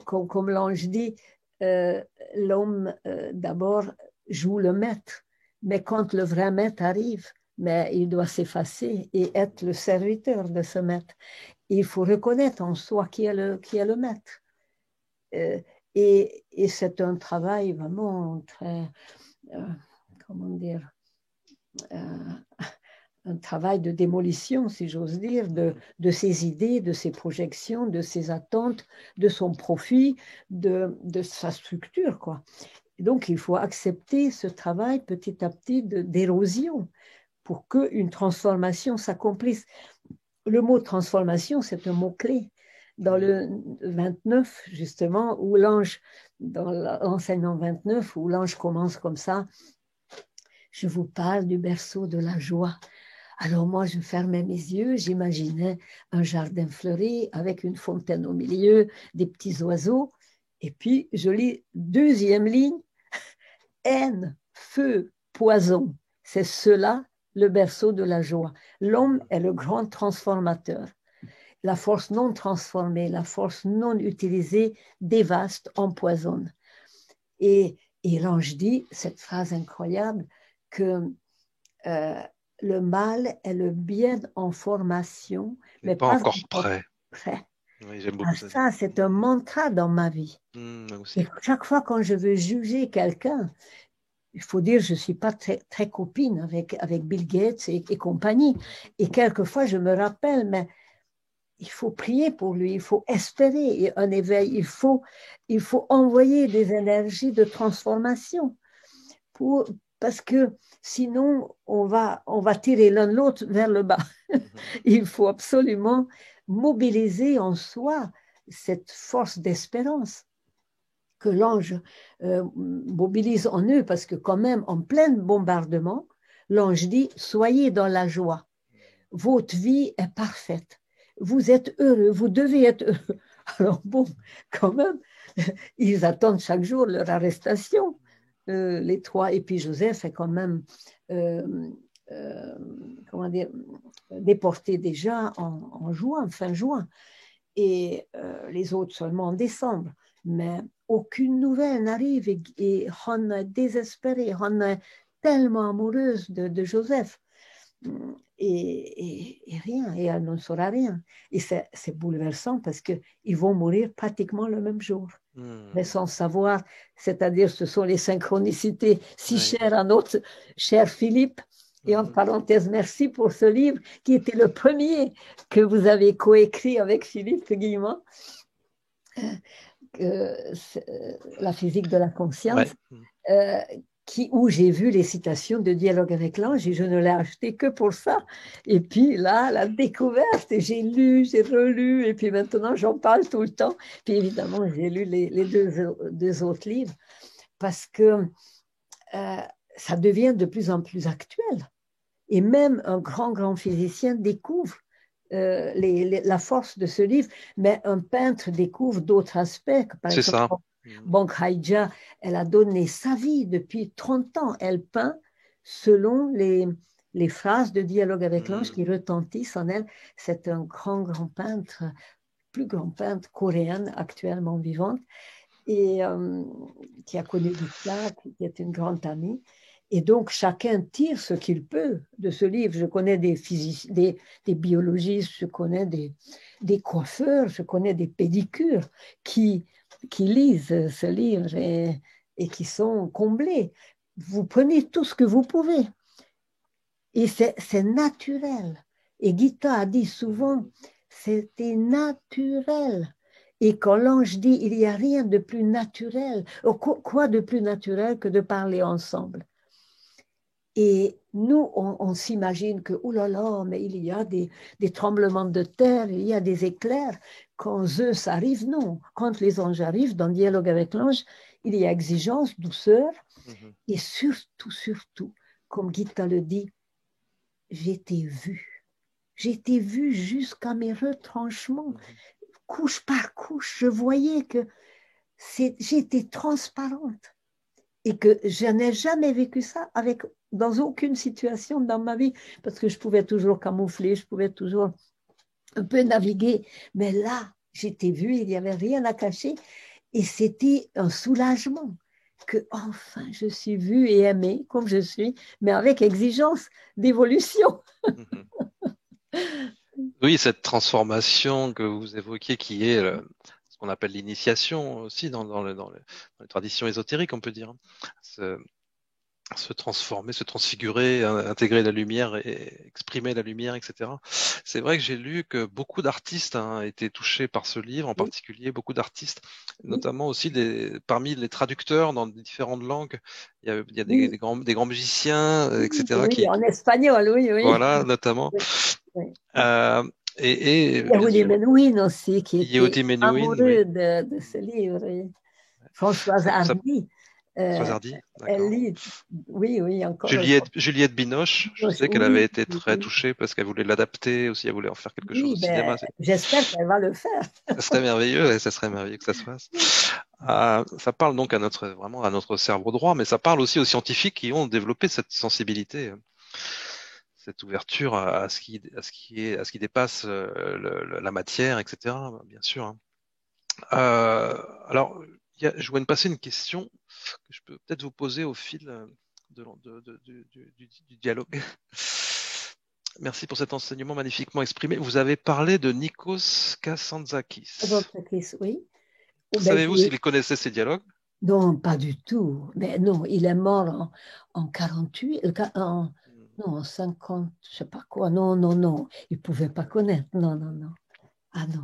S2: comme l'ange dit, l'homme d'abord joue le maître, mais quand le vrai maître arrive, mais il doit s'effacer et être le serviteur de ce maître. Il faut reconnaître en soi qui est le maître. Et c'est un travail vraiment très, comment dire, un travail de démolition, si j'ose dire, de ses idées, de ses projections, de ses attentes, de son profit, de sa structure, quoi. Et donc, il faut accepter ce travail petit à petit d'érosion pour qu'une transformation s'accomplisse. Le mot transformation, c'est un mot-clé. Dans le 29, justement, où l'ange, dans l'enseignement 29, où l'ange commence comme ça, je vous parle du berceau de la joie. Alors moi, je fermais mes yeux, j'imaginais un jardin fleuri avec une fontaine au milieu, des petits oiseaux. Et puis, je lis deuxième ligne, haine, feu, poison. C'est cela le berceau de la joie. L'homme est le grand transformateur. La force non transformée, la force non utilisée dévaste, empoisonne. Et l'ange dit, cette phrase incroyable, que le mal est le bien en formation, mais
S1: pas
S2: pas
S1: encore
S2: encore
S1: prêt.
S2: prêt.
S1: Oui, j'aime
S2: Ah,
S1: beaucoup ça.
S2: ça, c'est un mantra dans ma vie.
S1: Moi
S2: Et
S1: aussi.
S2: chaque fois quand je veux juger quelqu'un, il faut dire, je ne suis pas très, très copine avec Bill Gates et compagnie. Et quelquefois, je me rappelle, mais il faut prier pour lui, il faut espérer un éveil, il faut envoyer des énergies de transformation parce que sinon, on va tirer l'un l'autre vers le bas. Il faut absolument mobiliser en soi cette force d'espérance que l'ange mobilise en eux, parce que quand même, en plein bombardement, l'ange dit, soyez dans la joie. Votre vie est parfaite. Vous êtes heureux, vous devez être heureux. Alors bon, quand même, ils attendent chaque jour leur arrestation, les trois. Et puis Joseph est quand même, comment dire, déporté déjà en juin, fin juin, et les autres seulement en décembre. Mais aucune nouvelle n'arrive et on est désespéré, on est tellement amoureuse de Joseph. Et rien, et elle ne saura rien. Et c'est bouleversant parce qu'ils vont mourir pratiquement le même jour, mais sans savoir, c'est-à-dire ce sont les synchronicités si chères à notre cher Philippe. Et en parenthèse, merci pour ce livre qui était le premier que vous avez coécrit avec Philippe Guillemot, La physique de la conscience. Où j'ai vu les citations de Dialogue avec l'ange et je ne l'ai acheté que pour ça. Et puis là, la découverte, et j'ai lu, j'ai relu, et puis maintenant j'en parle tout le temps. Puis évidemment, j'ai lu les deux autres livres parce que ça devient de plus en plus actuel. Et même un grand physicien découvre la force de ce livre, mais un peintre découvre d'autres aspects. Par exemple,
S1: ça.
S2: Bankhaïja, elle a donné sa vie depuis 30 ans. Elle peint selon les phrases de Dialogue avec l'ange qui retentissent en elle. C'est un grand peintre, plus grand peintre coréen actuellement vivante, et qui a connu l'islam, qui est une grande amie. Et donc, chacun tire ce qu'il peut de ce livre. Je connais des biologistes, je connais des coiffeurs, je connais des pédicures qui lisent ce livre et qui sont comblés. Vous prenez tout ce que vous pouvez. Et c'est naturel. Et Gita a dit souvent, c'était naturel. Et quand l'ange dit, il n'y a rien de plus naturel, quoi de plus naturel que de parler ensemble? Et nous, on s'imagine que, oh là là, mais il y a des tremblements de terre, il y a des éclairs. Quand Zeus arrive, non. Quand les anges arrivent, dans le dialogue avec l'ange, il y a exigence, douceur, et surtout, comme Gita le dit, j'étais vue. J'étais vue jusqu'à mes retranchements, couche par couche. Je voyais que j'étais transparente et que je n'ai jamais vécu ça dans aucune situation dans ma vie, parce que je pouvais toujours camoufler, je pouvais toujours un peu naviguer. Mais là, j'étais vue, il n'y avait rien à cacher et c'était un soulagement que enfin je suis vue et aimée comme je suis, mais avec exigence d'évolution.
S1: Oui, cette transformation que vous évoquiez, qui est ce qu'on appelle l'initiation aussi dans les traditions ésotériques, on peut dire. Se transformer, se transfigurer, intégrer la lumière et exprimer la lumière, etc. C'est vrai que j'ai lu que beaucoup d'artistes étaient touchés par ce livre, en
S2: Oui,
S1: particulier beaucoup d'artistes,
S2: oui,
S1: notamment aussi parmi les traducteurs dans différentes langues. Il y a
S2: oui,
S1: des grands musiciens,
S2: oui,
S1: etc.
S2: oui, en espagnol, oui, oui.
S1: Voilà, notamment.
S2: Oui, oui.
S1: Euh, Bien
S2: Yehudi
S1: sûr,
S2: Menuhin aussi, qui était
S1: Yehudi Menuhin, oui.
S2: amoureux de ce livre. Oui. Françoise
S1: Ça,
S2: Hardy, euh,
S1: Soisardi,
S2: elle
S1: d'accord.
S2: lit, oui, oui, encore aujourd'hui.
S1: Juliette Binoche, je sais qu'elle avait
S2: Oui,
S1: été très
S2: oui,
S1: touchée parce qu'elle voulait l'adapter aussi, elle voulait en faire quelque chose
S2: oui,
S1: au
S2: ben,
S1: cinéma.
S2: j'espère qu'elle va le faire.
S1: Ça serait merveilleux, et ça serait merveilleux que ça se fasse. Ça parle donc vraiment à notre cerveau droit, mais ça parle aussi aux scientifiques qui ont développé cette sensibilité, cette ouverture à ce qui dépasse la matière, etc. Bien sûr. Hein. Alors, je voulais me passer une question que je peux peut-être vous poser au fil du dialogue. Merci pour cet enseignement magnifiquement exprimé. Vous avez parlé de Nikos Kazantzakis.
S2: Oui. Oh, ben,
S1: Savez-vous s'il connaissait ces dialogues?
S2: non, pas du tout. Mais non, il est mort en 48, non, en 50, je sais pas quoi. Non, non, non. Il ne pouvait pas connaître. Non, non, non. Ah non.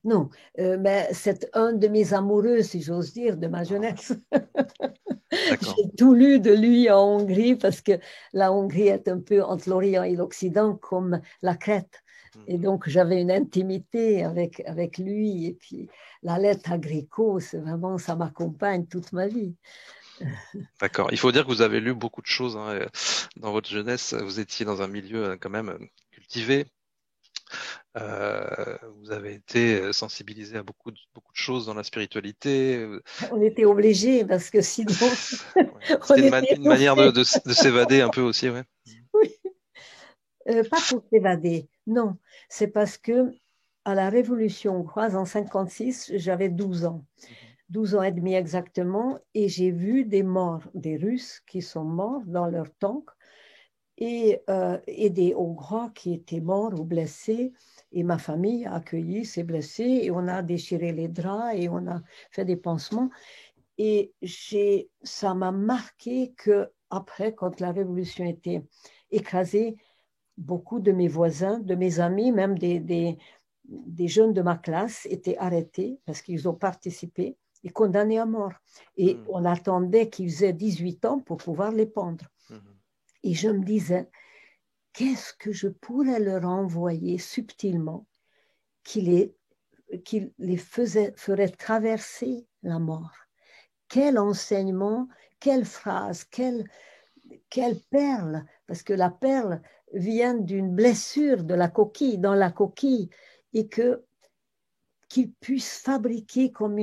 S2: Non, mais c'est un de mes amoureux, si j'ose dire, de ma jeunesse.
S1: D'accord.
S2: J'ai tout lu de lui en Hongrie parce que la Hongrie est un peu entre l'Orient et l'Occident comme la Crète. Et
S1: Mhm.
S2: donc j'avais une intimité avec lui. Et puis la lettre à Gréco, c'est vraiment, ça m'accompagne toute ma vie.
S1: D'accord. Il faut dire que vous avez lu beaucoup de choses dans votre jeunesse. Vous étiez dans un milieu quand même cultivé. Vous avez été sensibilisé à beaucoup de choses dans la spiritualité.
S2: On était obligés parce que sinon
S1: Ouais.
S2: on
S1: C'était
S2: était
S1: une manière
S2: étouffés.
S1: de s'évader un peu aussi, ouais.
S2: Oui. Pas pour s'évader, non. C'est parce que à la Révolution hongroise en 56, j'avais 12 ans.
S1: Mhm.
S2: 12 ans et demi exactement, et j'ai vu des morts, des Russes qui sont morts dans leur tank et des Hongrois qui étaient morts ou blessés. Et ma famille a accueilli ces blessés et on a déchiré les draps et on a fait des pansements. Et ça m'a marqué que après, quand la révolution était écrasée, beaucoup de mes voisins, de mes amis, même des jeunes de ma classe étaient arrêtés parce qu'ils ont participé et condamnés à mort. Et
S1: Mhm.
S2: on attendait qu'ils aient 18 ans pour pouvoir les pendre.
S1: Mhm.
S2: Et je me disais, qu'est-ce que je pourrais leur envoyer subtilement qui les ferait traverser la mort? Quel enseignement, quelle phrase, quelle perle, parce que la perle vient d'une blessure de la coquille, dans la coquille, et qu'ils puissent fabriquer comme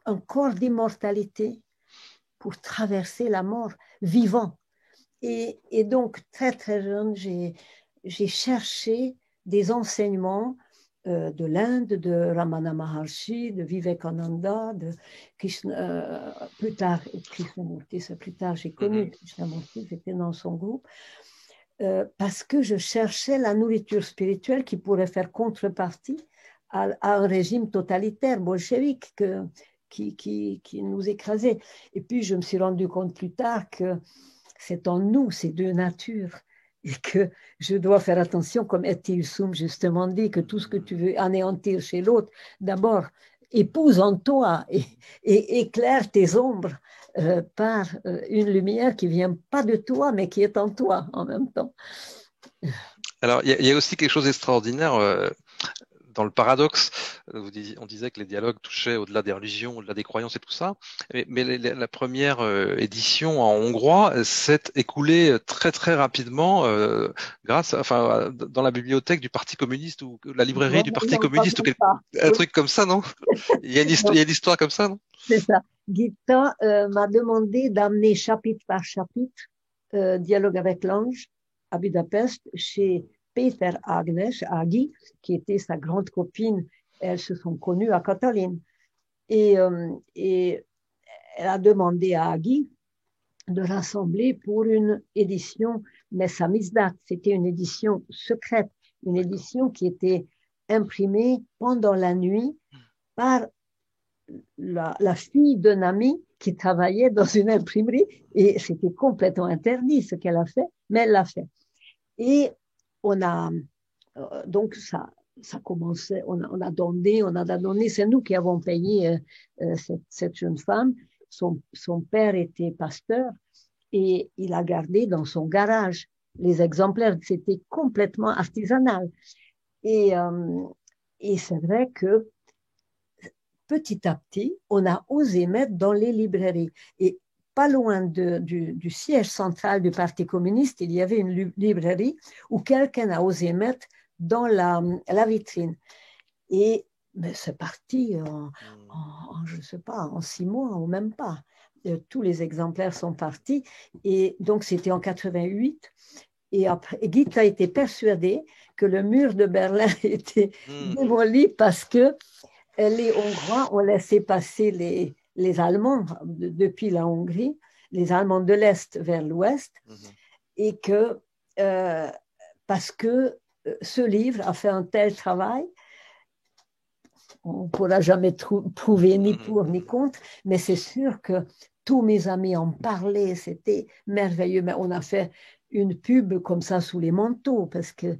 S2: un corps d'immortalité pour traverser la mort vivant. Et donc, très, très jeune, j'ai cherché des enseignements de l'Inde, de Ramana Maharshi, de Vivekananda, de Krishna, plus tard, Krishnamurti, c'est plus tard, j'ai connu
S1: Mhm.
S2: Krishnamurti, j'étais dans son groupe, parce que je cherchais la nourriture spirituelle qui pourrait faire contrepartie à un régime totalitaire bolchevique qui nous écrasait. Et puis, je me suis rendu compte plus tard que c'est en nous ces deux natures et que je dois faire attention, comme Etil Soum justement dit, que tout ce que tu veux anéantir chez l'autre, d'abord épouse en toi et éclaire tes ombres par une lumière qui vient pas de toi, mais qui est en toi en même temps.
S1: Alors, il y a aussi quelque chose d'extraordinaire dans le paradoxe. On disait que les dialogues touchaient au-delà des religions, au-delà des croyances et tout ça. Mais la première édition en hongrois s'est écoulée très très rapidement dans la bibliothèque du Parti communiste ou la librairie
S2: Non,
S1: du Parti
S2: non, pas
S1: communiste ou
S2: comme ça.
S1: un
S2: Oui,
S1: truc comme ça, non? Il
S2: non,
S1: y a une histoire comme ça, non?
S2: c'est ça. Gita m'a demandé d'amener chapitre par chapitre Dialogue avec l'ange à Budapest chez Peter Agi, qui était sa grande copine. Elles se sont connues à Cataline. Et elle a demandé à Agi de rassembler pour une édition Messamizdat. C'était une édition secrète, une édition qui était imprimée pendant la nuit par la fille d'un ami qui travaillait dans une imprimerie et c'était complètement interdit ce qu'elle a fait, mais elle l'a fait. Et on a donc ça commençait, on a donné, c'est nous qui avons payé cette jeune femme. Son père était pasteur et il a gardé dans son garage les exemplaires. C'était complètement artisanal. Et, euh, et c'est vrai que petit à petit, on a osé mettre dans les librairies. Et pas loin du siège central du Parti communiste, il y avait une librairie où quelqu'un a osé mettre dans la vitrine. Et c'est parti je ne sais pas, en 6 mois ou même pas. Tous les exemplaires sont partis. Et donc, c'était en 88. Et après, Gita était persuadée que le mur de Berlin était démoli parce que les Hongrois ont laissé passer les Allemands depuis la Hongrie, les Allemands de l'Est vers l'Ouest, et que parce que ce livre a fait un tel travail, on ne pourra jamais prouver ni pour ni contre, mais c'est sûr que tous mes amis en parlaient, c'était merveilleux. Mais on a fait une pub comme ça sous les manteaux parce que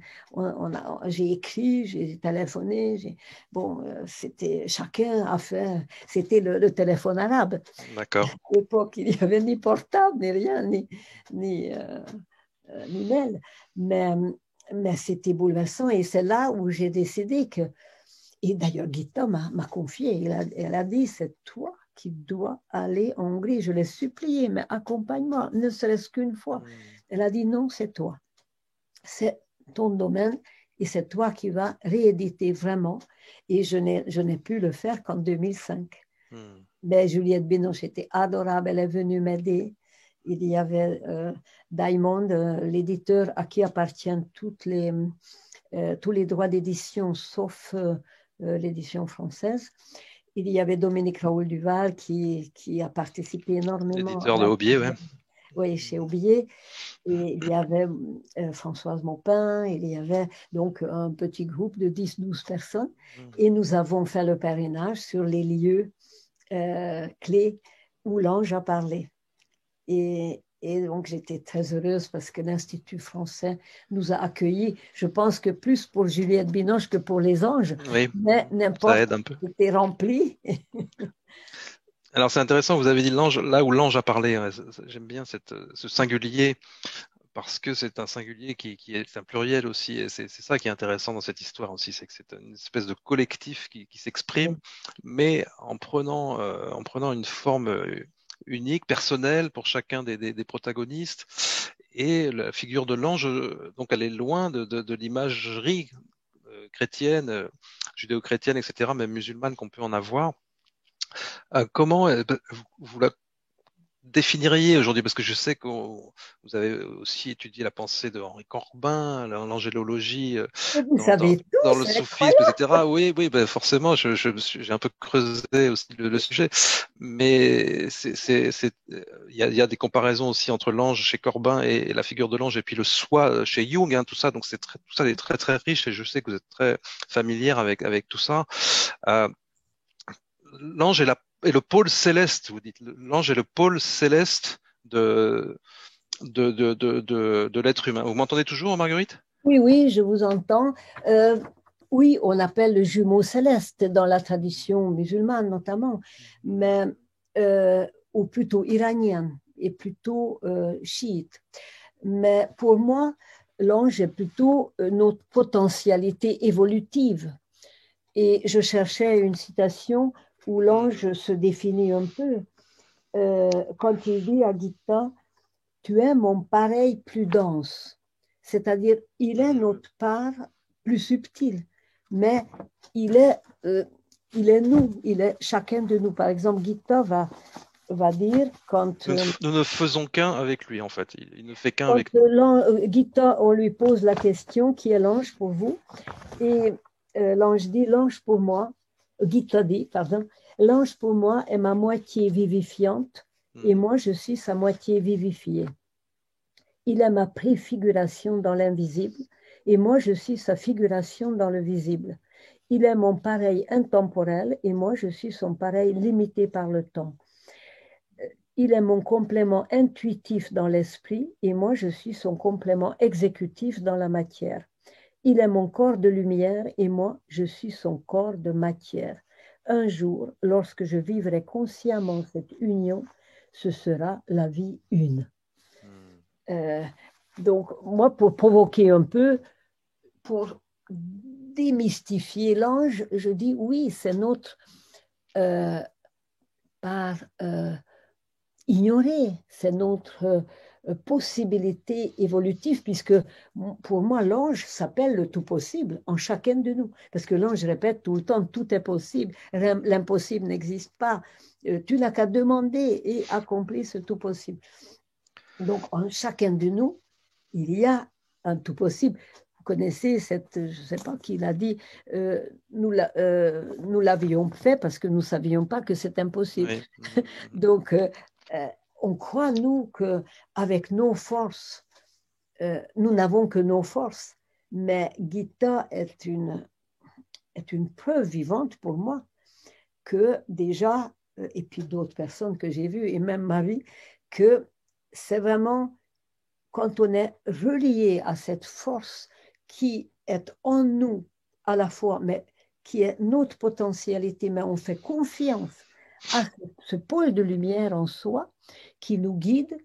S2: j'ai écrit, j'ai téléphoné, bon, c'était chacun a fait, c'était le téléphone arabe.
S1: D'accord.
S2: À l'époque, il n'y avait ni portable, ni rien, ni mail, mais c'était bouleversant et c'est là où j'ai décidé que et d'ailleurs, Gita m'a confié, elle a dit, c'est toi qui dois aller en Hongrie. Je l'ai supplié, mais accompagne-moi, ne serait-ce qu'une fois. Elle a dit, non, c'est toi. C'est ton domaine et c'est toi qui vas rééditer vraiment. Et je n'ai pu le faire qu'en 2005. Mais Juliette Binoche était adorable, elle est venue m'aider. Il y avait Diamond, l'éditeur à qui appartiennent tous les droits d'édition, sauf l'édition française. Il y avait Dominique Raoul Duval qui a participé énormément
S1: L'éditeur de Aubier, ouais.
S2: Oui, chez Aubier. Et il y avait Françoise Maupin, il y avait donc un petit groupe de 10-12 personnes. Et nous avons fait le parrainage sur les lieux clés où l'ange a parlé. Et donc, j'étais très heureuse parce que l'Institut français nous a accueillis. Je pense que plus pour Juliette Binoche que pour les anges,
S1: Oui,
S2: mais
S1: ça
S2: n'importe,
S1: aide un peu.
S2: c'était rempli.
S1: Alors c'est intéressant, vous avez dit l'ange, là où l'ange a parlé. J'aime bien ce singulier parce que c'est un singulier qui est un pluriel aussi. Et c'est ça qui est intéressant dans cette histoire aussi, c'est que c'est une espèce de collectif qui s'exprime, mais en prenant une forme unique, personnelle pour chacun des protagonistes. Et la figure de l'ange, donc elle est loin de l'imagerie chrétienne, judéo-chrétienne, etc., même musulmane qu'on peut en avoir. Comment vous la définiriez aujourd'hui? Parce que je sais que vous avez aussi étudié la pensée de Henri Corbin, l'angélologie
S2: Vous savez tout,
S1: dans le
S2: c'est
S1: soufisme,
S2: incroyable.
S1: etc. Oui, oui, ben forcément, j'ai un peu creusé aussi le sujet. Mais il y a des comparaisons aussi entre l'ange chez Corbin et la figure de l'ange et puis le soi chez Jung, hein, tout ça. Donc tout ça est très très riche et je sais que vous êtes très familière avec tout ça. Euh, L'ange est le pôle céleste, vous dites. L'ange est le pôle céleste de l'être humain. Vous m'entendez toujours, Marguerite?
S2: Oui, oui, je vous entends. Oui, on appelle le jumeau céleste dans la tradition musulmane notamment, mais, ou plutôt iranienne et plutôt chiite. Mais pour moi, l'ange est plutôt notre potentialité évolutive. Et je cherchais une citation où l'ange se définit un peu. Quand il dit à Gita, tu es mon pareil plus dense, c'est-à-dire il est notre part plus subtile, mais il est, euh, il est chacun de nous. Par exemple, Gita va dire
S1: Nous ne faisons qu'un avec lui, en fait. Il ne fait qu'un
S2: quand
S1: avec nous.
S2: Gita, on lui pose la question, qui est l'ange pour vous? Et l'ange dit, l'ange pour moi, Gita dit, pardon, l'ange pour moi est ma moitié vivifiante et moi je suis sa moitié vivifiée. Il est ma préfiguration dans l'invisible et moi je suis sa figuration dans le visible. Il est mon pareil intemporel et moi je suis son pareil limité par le temps. Il est mon complément intuitif dans l'esprit et moi je suis son complément exécutif dans la matière. Il est mon corps de lumière et moi je suis son corps de matière. Un jour, lorsque je vivrai consciemment cette union, ce sera la vie une. Euh, donc, moi, pour provoquer un peu, pour démystifier l'ange, je dis oui, c'est notre part ignorée, c'est notre possibilité évolutive, puisque pour moi, l'ange s'appelle le tout possible en chacun de nous. Parce que l'ange répète tout le temps, tout est possible, l'impossible n'existe pas. Tu n'as qu'à demander et accomplir ce tout possible. Donc, en chacun de nous, il y a un tout possible. Vous connaissez cette, je ne sais pas qui l'a dit, nous l'avions fait parce que nous ne savions pas que c'est impossible.
S1: Oui.
S2: Donc, on croit, nous, qu'avec nos forces, nous n'avons que nos forces. Mais Gita est une preuve vivante pour moi que déjà, et puis d'autres personnes que j'ai vues, et même Marie, que c'est vraiment quand on est relié à cette force qui est en nous à la fois, mais qui est notre potentialité, mais on fait confiance à ce pôle de lumière en soi qui nous guide.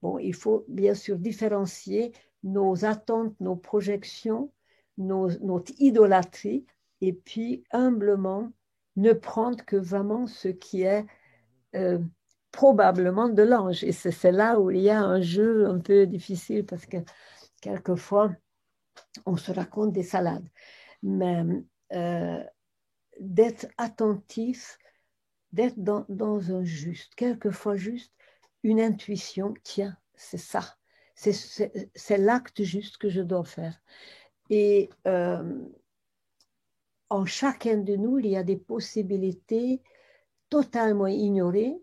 S2: Bon, il faut bien sûr différencier nos attentes, nos projections, notre idolâtrie, et puis humblement ne prendre que vraiment ce qui est probablement de l'ange. Et c'est là où il y a un jeu un peu difficile parce que quelquefois, on se raconte des salades. Mais euh, d'être attentif, d'être dans un juste, quelquefois juste, une intuition, tiens, c'est ça. C'est l'acte juste que je dois faire. Et en chacun de nous, il y a des possibilités totalement ignorées.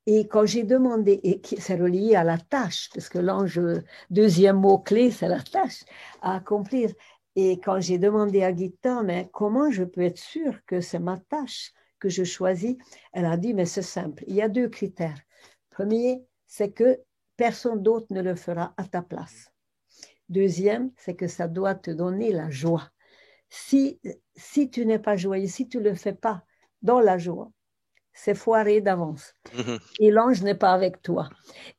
S2: Et quand j'ai demandé, et c'est relié à la tâche, parce que l'ange, deuxième mot-clé, c'est la tâche à accomplir. Et quand j'ai demandé à Gita, mais comment je peux être sûre que c'est ma tâche que je choisis, elle a dit, mais c'est simple, il y a deux critères. Premier, c'est que personne d'autre ne le fera à ta place. Deuxième, c'est que ça doit te donner la joie. Si tu n'es pas joyeux, si tu ne le fais pas dans la joie, c'est foiré d'avance. Et l'ange n'est pas avec toi.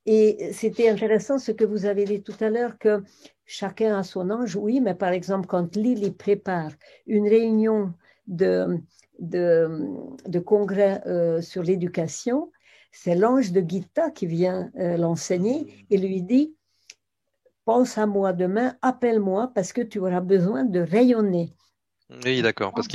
S2: Et c'était intéressant ce que vous avez dit tout à l'heure, que chacun a son ange. Oui, mais par exemple, quand Lily prépare une réunion de congrès sur l'éducation, c'est l'ange de Gita qui vient l'enseigner et lui dit, pense à moi demain, appelle-moi parce que tu auras besoin de rayonner.
S1: Oui, d'accord, parce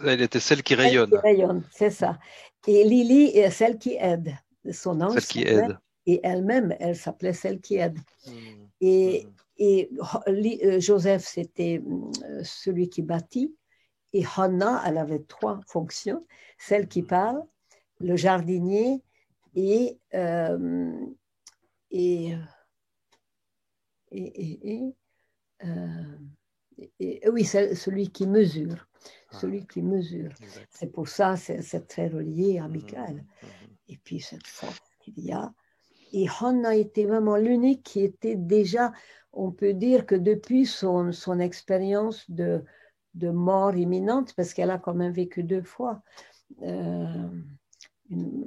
S1: elle était celle qui rayonne.
S2: Qui rayonne, c'est ça. Et Lily est celle qui aide. Son ange
S1: Celle qui aide.
S2: et elle-même, elle s'appelait celle qui aide. Et Joseph, c'était celui qui bâtit. Et Hannah, elle avait trois fonctions. Celle qui parle, le jardinier et, et, et, oui, c'est celui qui mesure. Celui qui mesure. C'est pour ça, c'est très relié à Michael. Et puis cette force qu'il y a. Et Hannah était vraiment l'unique qui était déjà, on peut dire que depuis son expérience de mort imminente, parce qu'elle a quand même vécu deux fois une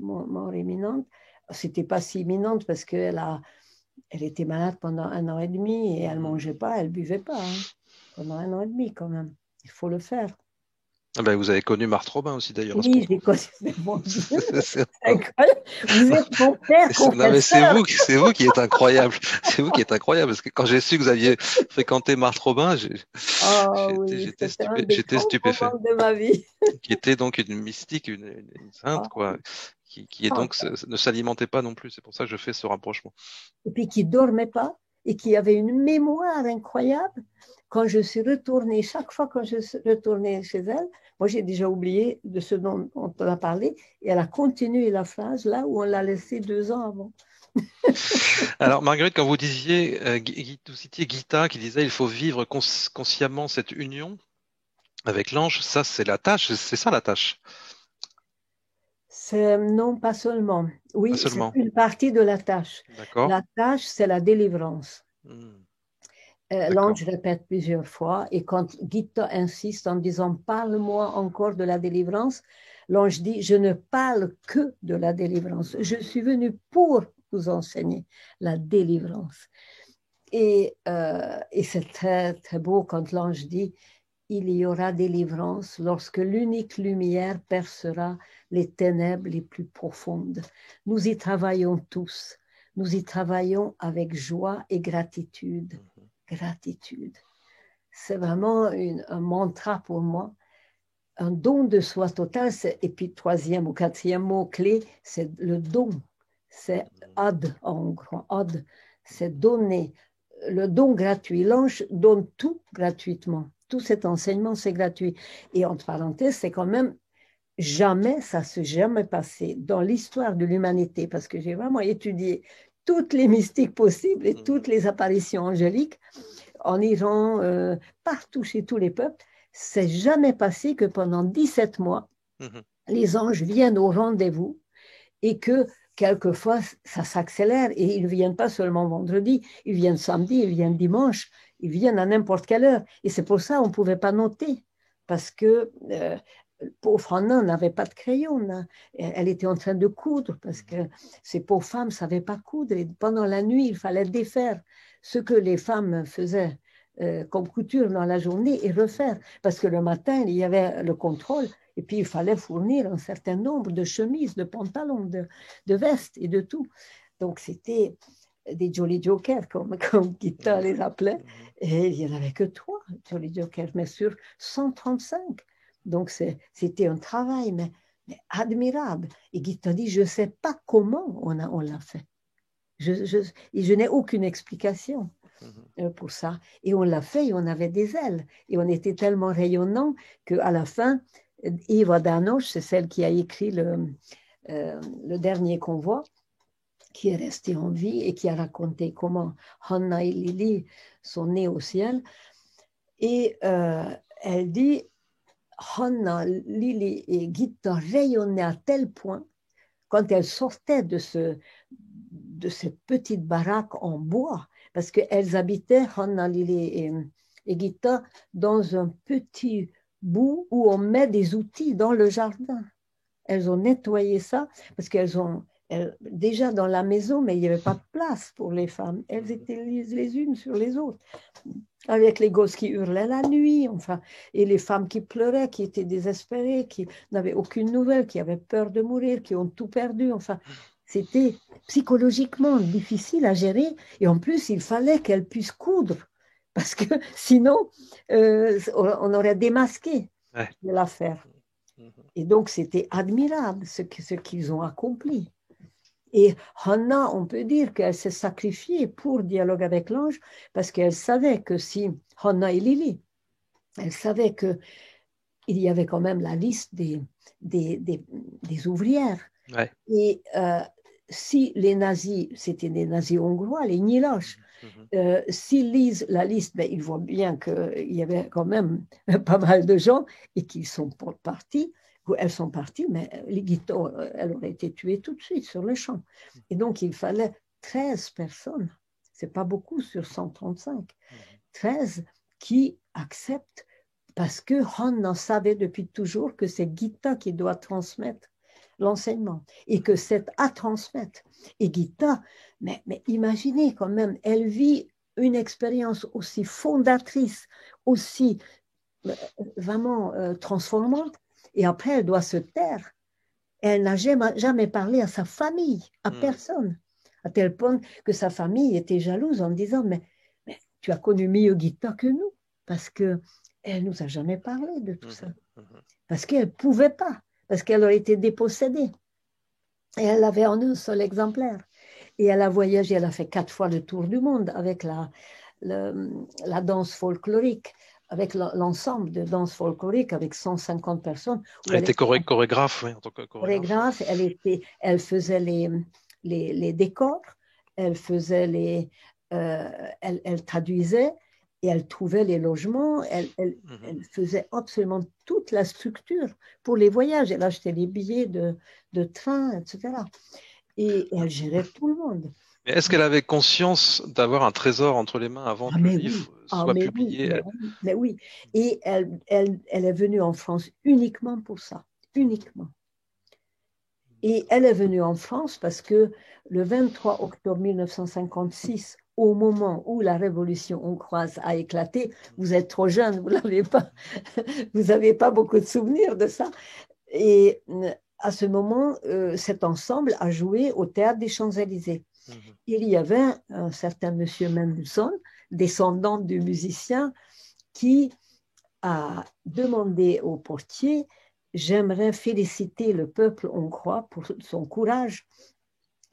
S2: mort imminente, c'était pas si imminente parce qu'elle était malade pendant 1 an et demi et elle mangeait pas, elle buvait pas pendant 1 an et demi quand même. Il faut le faire.
S1: Ah ben, vous avez connu Marthe Robin aussi d'ailleurs à ce
S2: Oui,
S1: moment.
S2: j'ai connu, mon Dieu,
S1: C'est
S2: c'est incroyable. Vous êtes mon père
S1: Non mais
S2: confesseur.
S1: c'est vous qui êtes incroyable. C'est vous qui êtes incroyable parce que quand j'ai su que vous aviez fréquenté Marthe Robin,
S2: Oh oui, c'était un des
S1: j'étais
S2: grands
S1: stupéfait.
S2: moments de ma vie.
S1: Qui était donc une mystique, une sainte,
S2: Ah,
S1: quoi, qui est donc ne s'alimentait pas non plus. C'est pour ça que je fais ce rapprochement.
S2: et puis qui ne dormait pas et qui avait une mémoire incroyable. Quand je suis retournée, chaque fois que je suis retournée chez elle, moi j'ai déjà oublié de ce dont on a parlé, et elle a continué la phrase là où on l'a laissée 2 ans avant.
S1: Alors, Marguerite, quand vous disiez, vous citiez Gita qui disait il faut vivre consciemment cette union avec l'ange, ça c'est la tâche, c'est ça la tâche,
S2: Non, pas seulement.
S1: pas
S2: Oui, c'est
S1: seulement.
S2: une partie de la tâche.
S1: D'accord?
S2: La tâche, c'est la délivrance.
S1: Hmm, d'accord.
S2: L'ange répète plusieurs fois, et quand Gita insiste en disant parle-moi encore de la délivrance, l'ange dit je ne parle que de la délivrance. Je suis venu pour vous enseigner la délivrance. Et c'est très, très beau quand l'ange dit il y aura délivrance lorsque l'unique lumière percera les ténèbres les plus profondes. Nous y travaillons tous. Nous y travaillons avec joie et gratitude.
S1: Mhm.
S2: Gratitude. C'est vraiment un mantra pour moi. Un don de soi total. Et puis, troisième ou quatrième mot-clé, c'est le don. C'est ad en hongrois. Ad, c'est donner. Le don gratuit. L'ange donne tout gratuitement. Tout cet enseignement, c'est gratuit. Et entre parenthèses, c'est quand même jamais, ça ne s'est jamais passé dans l'histoire de l'humanité, parce que j'ai vraiment étudié toutes les mystiques possibles et
S1: Mhm.
S2: toutes les apparitions angéliques en Iran, partout chez tous les peuples. C'est jamais passé que pendant 17 mois,
S1: Mhm.
S2: les anges viennent au rendez-vous et que quelquefois ça s'accélère et ils ne viennent pas seulement vendredi, ils viennent samedi, ils viennent dimanche, ils viennent à n'importe quelle heure. Et c'est pour ça qu'on ne pouvait pas noter, parce que pauvre Anna n'avait pas de crayon. Là. Elle était en train de coudre, parce que ces pauvres femmes ne savaient pas coudre. Et pendant la nuit, il fallait défaire ce que les femmes faisaient comme couture dans la journée et refaire. Parce que le matin, il y avait le contrôle. Et puis, il fallait fournir un certain nombre de chemises, de pantalons, de vestes et de tout. Donc, c'était des Jolly Jokers, comme Gita
S1: Mhm.
S2: les appelait.
S1: Mhm.
S2: Et il n'y en avait que 3 Jolly Jokers, mais sur 135. Donc, c'était un travail, mais admirable. Et Gita dit, je ne sais pas comment on l'a fait. Je n'ai aucune explication
S1: Mhm.
S2: pour ça. Et on l'a fait et on avait des ailes. Et on était tellement rayonnants qu'à la fin, Eva Danoche, c'est celle qui a écrit le dernier convoi, qui est restée en vie et qui a raconté comment Hanna et Lily sont nées au ciel. Et elle dit, Hanna, Lily et Gita rayonnaient à tel point quand elles sortaient de cette petite baraque en bois, parce qu'elles habitaient, Hanna, Lily et Gita, dans un petit bout où on met des outils dans le jardin. Elles ont nettoyé ça parce déjà dans la maison, mais il n'y avait pas de place pour les femmes. Elles
S1: Mhm.
S2: étaient les unes sur les autres, avec les gosses qui hurlaient la nuit, enfin, et les femmes qui pleuraient, qui étaient désespérées, qui n'avaient aucune nouvelle, qui avaient peur de mourir, qui ont tout perdu. Enfin, c'était psychologiquement difficile à gérer. Et en plus, il fallait qu'elles puissent coudre, parce que sinon, on aurait démasqué
S1: Ouais.
S2: l'affaire.
S1: Mhm.
S2: Et donc, c'était admirable ce qu'ils ont accompli. Et Hannah, on peut dire qu'elle s'est sacrifiée pour dialoguer avec l'ange, parce qu'elle savait que si Hannah et Lily, elle savait qu'il y avait quand même la liste des, des, des ouvrières.
S1: Ouais.
S2: Et si les nazis, c'était des nazis hongrois, les Nyilas,
S1: Mhm.
S2: s'ils lisent la liste, ben, ils voient bien qu'il y avait quand même pas mal de gens et qu'ils sont partis. Elles sont parties, mais les Guito, elles auraient été tuées tout de suite sur le champ. Et donc, il fallait 13 personnes, c'est pas beaucoup sur 135,
S1: Mhm.
S2: 13 qui acceptent parce que Han en savait depuis toujours que c'est Gita qui doit transmettre l'enseignement et que c'est à transmettre. Et Gita, mais imaginez quand même, elle vit une expérience aussi fondatrice, aussi vraiment transformante. Et après, elle doit se taire. Elle n'a jamais parlé à sa famille, à personne, à tel point que sa famille était jalouse en disant, mais tu as connu mieux Gita que nous, parce qu'elle ne nous a jamais parlé de tout ça. Parce qu'elle ne pouvait pas, parce qu'elle aurait été dépossédée. Et elle avait en un seul exemplaire. Et elle a voyagé, elle a fait 4 fois le tour du monde avec la danse folklorique, avec l'ensemble de danse folklorique, avec 150 personnes.
S1: Elle était chorégraphe, oui, en tant que chorégraphe.
S2: Elle faisait les décors, elle faisait elle traduisait et elle trouvait les logements, elle faisait absolument toute la structure pour les voyages. Elle achetait les billets de train, etc. Et elle gérait tout le monde.
S1: Mais est-ce qu'elle avait conscience d'avoir un trésor entre les mains avant que le livre soit publié?
S2: Mais oui. Et elle est venue en France uniquement pour ça, uniquement. Et elle est venue en France parce que le 23 octobre 1956, au moment où la révolution hongroise a éclaté, vous êtes trop jeune, vous n'avez pas beaucoup de souvenirs de ça. Et à ce moment, cet ensemble a joué au Théâtre des Champs-Élysées. Il y avait un certain monsieur Mendelssohn, descendant du musicien, qui a demandé au portier: j'aimerais féliciter le peuple hongrois pour son courage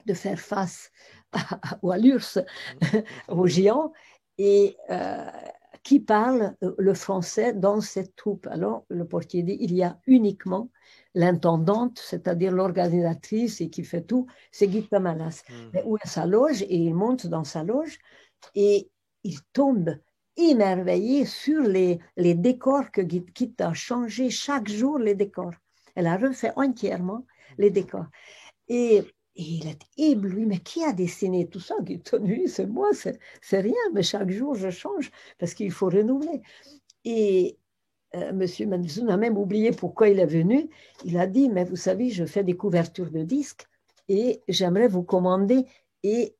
S2: de faire face à l'URSS, aux géants, et qui parle le français dans cette troupe. Alors le portier dit: il y a uniquement l'intendante, c'est-à-dire l'organisatrice et qui fait tout, c'est Gita Malas. Mais où est sa loge? Et il monte dans sa loge et il tombe émerveillé sur les décors que Gita a changé chaque jour, les décors. Elle a refait entièrement les décors. Et il est ébloui. Mais qui a dessiné tout ça? Gita, lui, c'est moi, c'est rien, mais chaque jour je change parce qu'il faut renouveler. Et Monsieur Mendelssohn a même oublié pourquoi il est venu. Il a dit: mais vous savez, je fais des couvertures de disques et j'aimerais vous commander. Et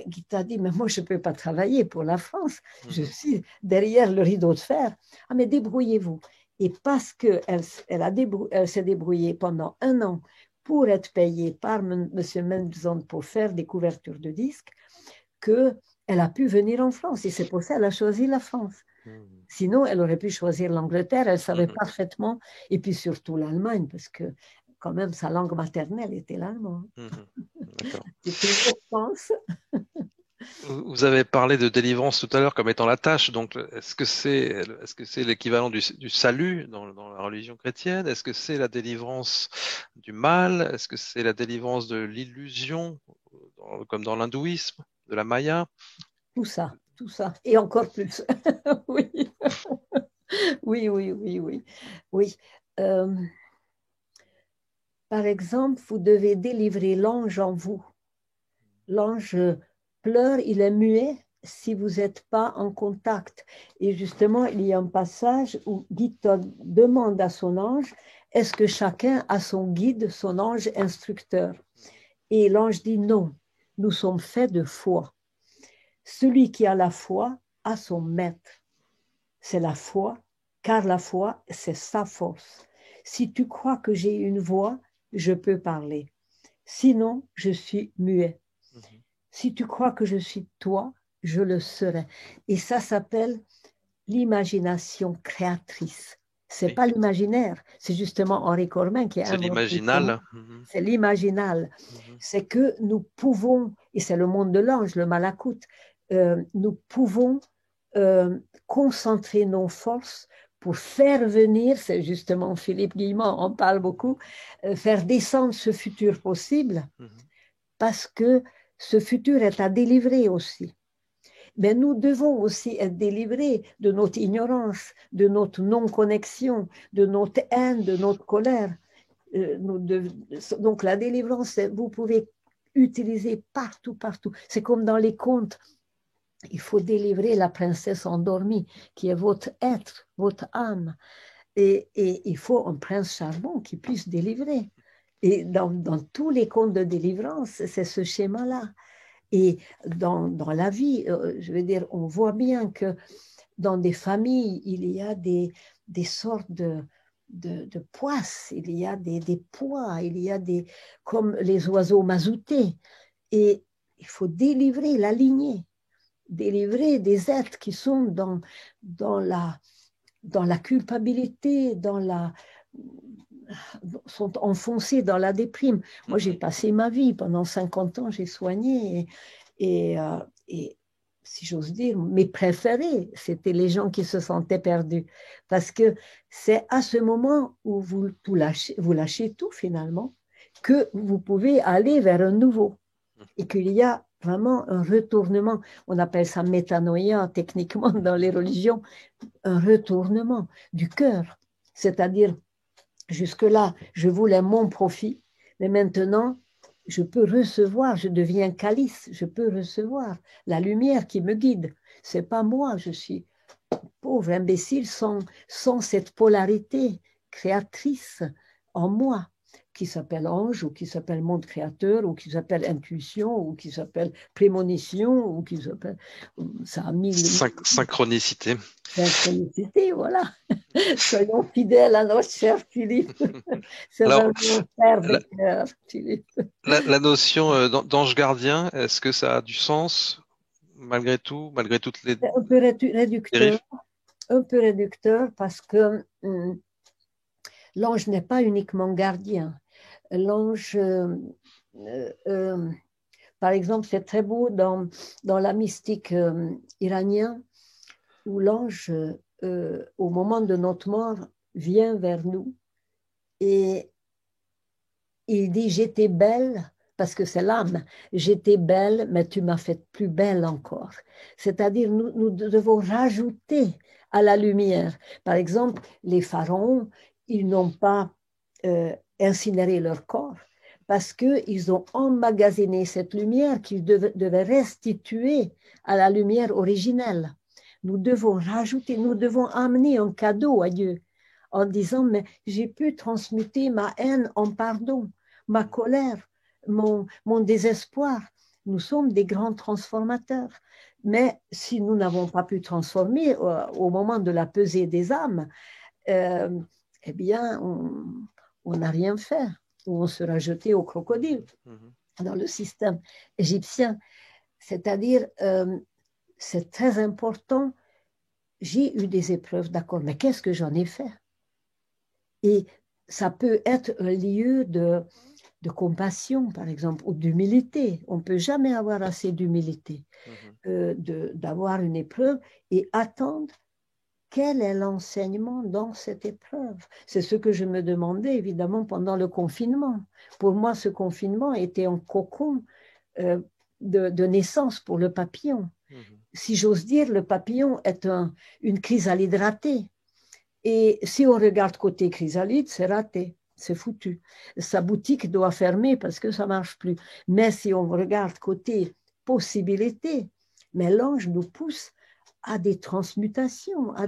S2: Gita a dit: mais moi, je ne peux pas travailler pour la France. Je suis derrière le rideau de fer. Ah, mais débrouillez-vous. Et parce qu'elle s'est débrouillée pendant 1 an pour être payée par M. Mendelssohn pour faire des couvertures de disques, qu'elle a pu venir en France. Et c'est pour ça qu'elle a choisi la France. Sinon, elle aurait pu choisir l'Angleterre, elle savait parfaitement, et puis surtout l'Allemagne, parce que quand même sa langue maternelle était l'allemand. C'était une France.
S1: Vous avez parlé de délivrance tout à l'heure comme étant la tâche. Donc, est-ce que c'est l'équivalent du salut dans la religion chrétienne? Est-ce que c'est la délivrance du mal? Est-ce que c'est la délivrance de l'illusion, comme dans l'hindouisme, de la Maya?
S2: Tout ça, et encore plus. Oui, oui, oui, oui, oui. Oui. Par exemple, vous devez délivrer l'ange en vous. L'ange pleure, il est muet si vous n'êtes pas en contact. Et justement, il y a un passage où Gita demande à son ange: est-ce que chacun a son guide, son ange instructeur? Et l'ange dit: non, nous sommes faits de foi. Celui qui a la foi a son maître. C'est la foi, car la foi, c'est sa force. Si tu crois que j'ai une voix, je peux parler. Sinon, je suis muet. Si tu crois que je suis toi, je le serai. Et ça s'appelle l'imagination créatrice. C'est pas l'imaginaire, c'est justement Henri Cormen qui a
S1: inventé. C'est l'imaginal.
S2: C'est l'imaginal. C'est que nous pouvons, et c'est le monde de l'ange, le malakut, nous pouvons concentrer nos forces pour faire venir, c'est justement Philippe Guillemot en parle beaucoup, faire descendre ce futur possible, parce que ce futur est à délivrer aussi. Mais nous devons aussi être délivrés de notre ignorance, de notre non-connexion, de notre haine, de notre colère. Donc la délivrance, vous pouvez utiliser partout, partout. C'est comme dans les contes. Il faut délivrer la princesse endormie, qui est votre être, votre âme. Et il faut un prince charmant qui puisse délivrer. Et dans tous les contes de délivrance, c'est ce schéma-là. Et dans la vie, je veux dire, on voit bien que dans des familles, il y a des des sortes de poisses, il y a des pois, il y a comme les oiseaux mazoutés. Et il faut délivrer la lignée, délivrer des êtres qui sont dans la culpabilité, sont enfoncés dans la déprime. Moi, j'ai passé ma vie, pendant 50 ans, j'ai soigné. Et si j'ose dire, mes préférés, c'était les gens qui se sentaient perdus. Parce que c'est à ce moment où vous lâchez tout finalement, que vous pouvez aller vers un nouveau. Et qu'il y a vraiment un retournement. On appelle ça métanoïa techniquement dans les religions, un retournement du cœur. C'est-à-dire, jusque-là, je voulais mon profit, mais maintenant, je peux recevoir, je deviens calice, je peux recevoir la lumière qui me guide. C'est pas moi, je suis pauvre imbécile sans cette polarité créatrice en moi, qui s'appelle ange, ou qui s'appelle monde créateur, ou qui s'appelle intuition, ou qui s'appelle prémonition, ou qui s'appelle... Ça a
S1: Synchronicité.
S2: Synchronicité, voilà. Soyons fidèles à notre cher Philippe. C'est
S1: Alors,
S2: vraiment un père de cœur, Philippe.
S1: la notion d'ange gardien, est-ce que ça a du sens malgré tout, malgré toutes les
S2: C'est un peu réducteur,
S1: dérives?
S2: parce que l'ange n'est pas uniquement gardien. L'ange, par exemple, c'est très beau dans la mystique iranienne, où l'ange, au moment de notre mort, vient vers nous et il dit, j'étais belle, parce que c'est l'âme, j'étais belle, mais tu m'as fait plus belle encore. C'est-à-dire, nous devons rajouter à la lumière. Par exemple, les pharaons, ils n'ont pas incinéré leur corps parce qu'ils ont emmagasiné cette lumière qu'ils devaient restituer à la lumière originelle. Nous devons rajouter, nous devons amener un cadeau à Dieu en disant, mais j'ai pu transmuter ma haine en pardon, ma colère, mon désespoir. Nous sommes des grands transformateurs. Mais si nous n'avons pas pu transformer au moment de la pesée des âmes, eh bien, on n'a rien fait, ou on sera jeté au crocodile dans le système égyptien. C'est-à-dire, c'est très important. J'ai eu des épreuves, d'accord, mais qu'est-ce que j'en ai fait? Et ça peut être un lieu de compassion, par exemple, ou d'humilité. On ne peut jamais avoir assez d'humilité, d'avoir une épreuve et attendre quel est l'enseignement dans cette épreuve. C'est ce que je me demandais, évidemment, pendant le confinement. Pour moi, ce confinement était un cocon de naissance pour le papillon. Si j'ose dire, le papillon est une chrysalide ratée. Et si on regarde côté chrysalide, c'est raté, c'est foutu. Sa boutique doit fermer parce que ça ne marche plus. Mais si on regarde côté possibilité, mais l'ange nous pousse à des transmutations, à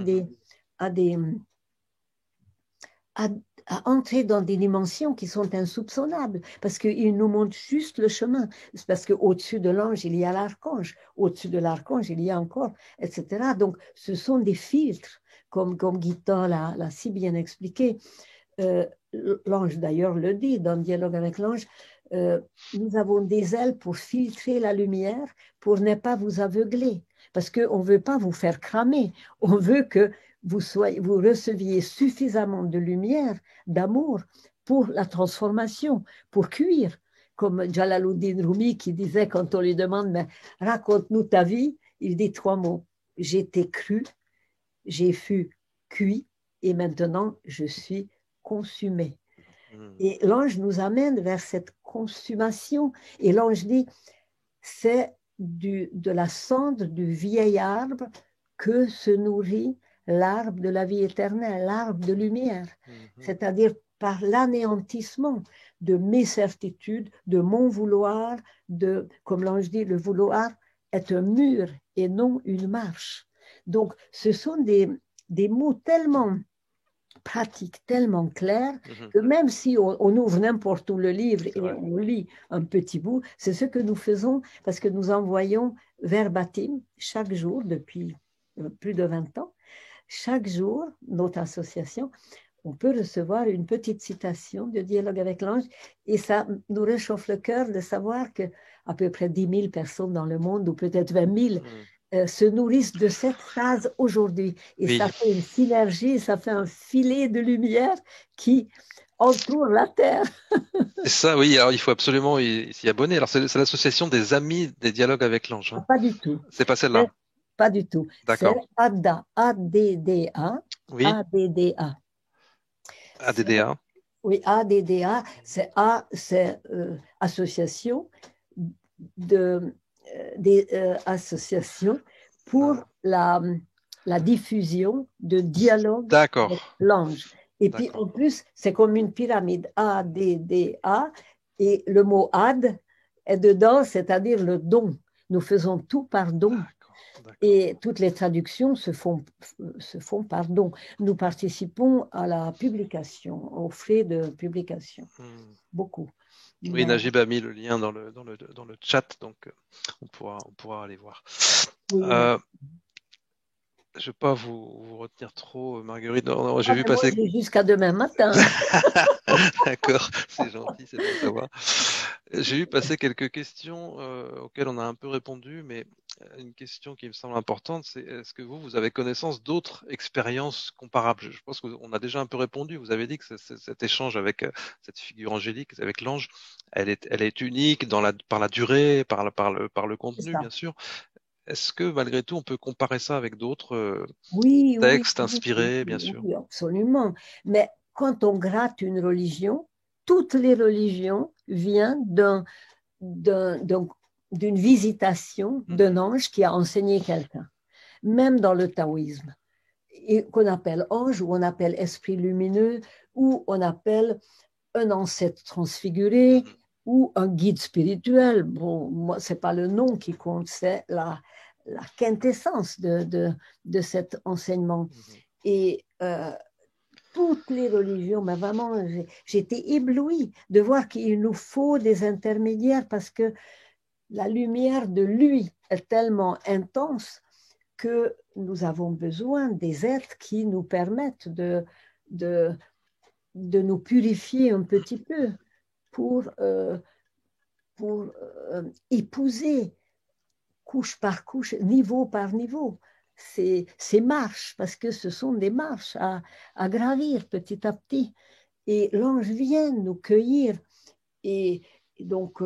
S2: entrer dans des dimensions qui sont insoupçonnables, parce qu'il nous montre juste le chemin. C'est parce qu'au-dessus de l'ange, il y a l'archange. Au-dessus de l'archange, il y a encore, etc. Donc, ce sont des filtres, comme Gita l'a si bien expliqué. L'ange, d'ailleurs, le dit dans le dialogue avec l'ange, nous avons des ailes pour filtrer la lumière, pour ne pas vous aveugler, parce qu'on ne veut pas vous faire cramer, on veut que vous receviez suffisamment de lumière, d'amour pour la transformation, pour cuire. Comme Jalaluddin Rumi qui disait quand on lui demande, mais raconte-nous ta vie, il dit 3 mots. J'étais cru, j'ai fui cuit et maintenant je suis consumé. Et l'ange nous amène vers cette consommation. Et l'ange dit, c'est de la cendre du vieil arbre que se nourrit l'arbre de la vie éternelle, l'arbre de lumière. C'est-à-dire par l'anéantissement de mes certitudes, de mon vouloir, comme l'ange dit, le vouloir est un mur et non une marche. Donc, ce sont des mots tellement pratiques, tellement clairs, que même si on ouvre n'importe où le livre et on lit un petit bout, c'est ce que nous faisons parce que nous envoyons verbatim chaque jour depuis plus de 20 ans chaque jour, notre association, on peut recevoir une petite citation de Dialogue avec l'ange et ça nous réchauffe le cœur de savoir qu'à peu près 10 000 personnes dans le monde, ou peut-être 20 000, se nourrissent de cette phrase aujourd'hui. Et
S1: Oui,
S2: ça fait une synergie, ça fait un filet de lumière qui entoure la Terre.
S1: c'est ça, oui. Alors, il faut absolument s'y abonner. Alors, c'est l'association des Amis des Dialogues avec l'Ange, hein.
S2: Pas du tout.
S1: C'est pas celle-là.
S2: Pas du tout. C'est
S1: D'accord.
S2: ADDA, A-D-D-A,
S1: Oui,
S2: A-D-D-A.
S1: ADDA.
S2: Oui, ADDA, c'est A, c'est association de, des associations pour
S1: Ah,
S2: la diffusion de dialogue
S1: d'accord,
S2: avec l'ange. Et puis
S1: d'accord,
S2: en plus, c'est comme une pyramide, A, D, D, A, et le mot ad est dedans, c'est-à-dire le don. Nous faisons tout par don.
S1: d'accord, d'accord.
S2: Et toutes les traductions se font par don. Nous participons à la publication, aux frais de publication,
S1: Hmm.
S2: beaucoup.
S1: Oui,
S2: Mais
S1: Najib a mis le lien dans le chat, donc on pourra aller voir.
S2: oui, mais,
S1: Euh, je ne vais pas vous retenir trop, Marguerite. Non, non, j'ai vu
S2: moi,
S1: passer.
S2: j'ai jusqu'à demain matin.
S1: D'accord, c'est gentil, c'est bon à savoir. J'ai vu passer quelques questions auxquelles on a un peu répondu, mais une question qui me semble importante, c'est est-ce que vous avez connaissance d'autres expériences comparables? Je pense qu'on a déjà un peu répondu. Vous avez dit que cet échange avec cette figure angélique, avec l'ange, elle est unique par la durée, par le
S2: C'est
S1: contenu,
S2: ça.
S1: bien sûr. Est-ce que malgré tout, on peut comparer ça avec d'autres
S2: Oui, oui,
S1: textes
S2: oui,
S1: inspirés, bien
S2: oui,
S1: sûr?
S2: oui, absolument. Mais quand on gratte une religion, toutes les religions viennent d'un- d'un- d'une visitation d'un
S1: Mhm.
S2: ange qui a enseigné quelqu'un, même dans le taoïsme, et qu'on appelle ange, ou on appelle esprit lumineux, ou on appelle un ancêtre transfiguré,
S1: Mhm.
S2: ou un guide spirituel. Bon, moi, c'est pas le nom qui compte, c'est la quintessence de cet enseignement.
S1: Mhm.
S2: Et toutes les religions, mais vraiment, j'ai été éblouie de voir qu'il nous faut des intermédiaires parce que la lumière de lui est tellement intense que nous avons besoin des êtres qui nous permettent de, de nous purifier un petit peu pour épouser couche par couche, niveau par niveau, ces marches, parce que ce sont des marches à gravir petit à petit. Et l'ange vient nous cueillir. Et donc,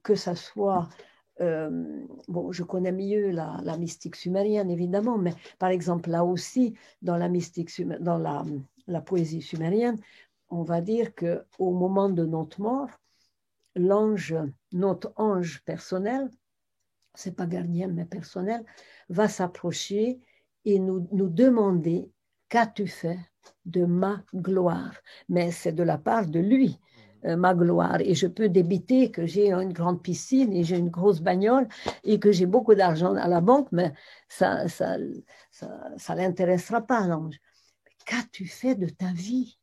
S2: que ça soit, bon, je connais mieux la mystique sumérienne, évidemment, mais par exemple, là aussi, dans la mystique, dans la poésie sumérienne, on va dire qu'au moment de notre mort, l'ange, notre ange personnel, c'est pas gardien, mais personnel, va s'approcher et nous demander qu'as-tu fait de ma gloire. Mais c'est de la part de lui, ma gloire. Et je peux débiter que j'ai une grande piscine et j'ai une grosse bagnole et que j'ai beaucoup d'argent à la banque, mais ça l'intéressera pas, l'ange. Qu'as-tu fait de ta vie?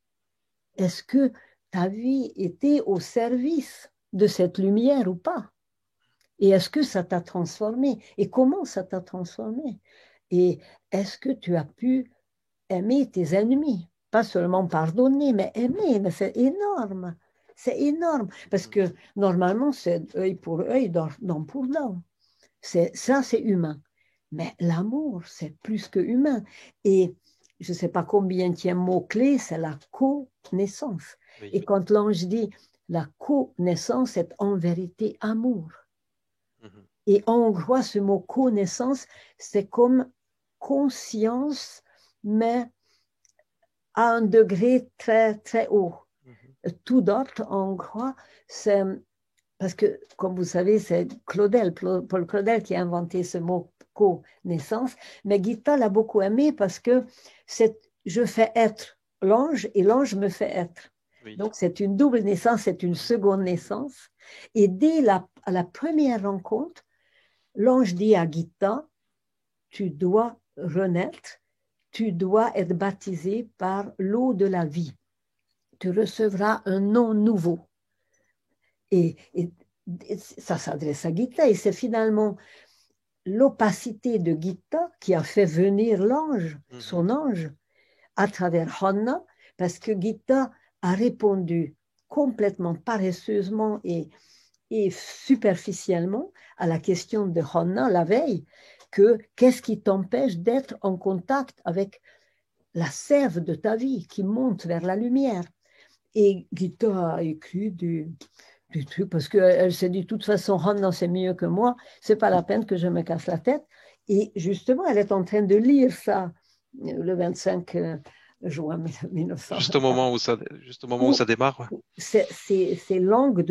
S2: Est-ce que ta vie était au service de cette lumière ou pas? Et est-ce que ça t'a transformé? Et comment ça t'a transformé? Et est-ce que tu as pu aimer tes ennemis? Pas seulement pardonner, mais aimer. Mais c'est énorme. C'est énorme. Parce
S1: Mhm.
S2: que normalement, c'est œil pour œil, dent pour dent. Ça, c'est humain. Mais l'amour, c'est plus que humain. Et je ne sais pas combien de mot-clé, c'est la connaissance.
S1: Oui.
S2: Et quand l'ange dit la connaissance est en vérité amour.
S1: Mhm.
S2: Et en hongrois, ce mot connaissance, c'est comme conscience, mais à un degré très, très haut.
S1: Mhm.
S2: Tout d'autre en hongrois, c'est parce que, comme vous savez, c'est Claudel, Paul Claudel qui a inventé ce mot connaissance, mais Gita l'a beaucoup aimé parce que je fais être l'ange et l'ange me fait être.
S1: Oui.
S2: Donc, c'est une double naissance, c'est une
S1: Mhm.
S2: seconde naissance. Et dès la première rencontre, l'ange dit à Gita, tu dois renaître, tu dois être baptisé par l'eau de la vie. Tu recevras un nom nouveau. Et ça s'adresse à Gita et c'est finalement l'opacité de Gita qui a fait venir l'ange, son ange, à travers Honna, parce que Gita a répondu complètement paresseusement et superficiellement à la question de Honna la veille, que qu'est-ce qui t'empêche d'être en contact avec la sève de ta vie qui monte vers la lumière. Et Gita a écrit du truc parce qu'elle s'est dit de toute façon, Honna c'est mieux que moi, c'est pas la peine que je me casse la tête. Et justement, elle est en train de lire ça le 25 juin 1900.
S1: Juste au moment où ça démarre. Ouais.
S2: C'est langues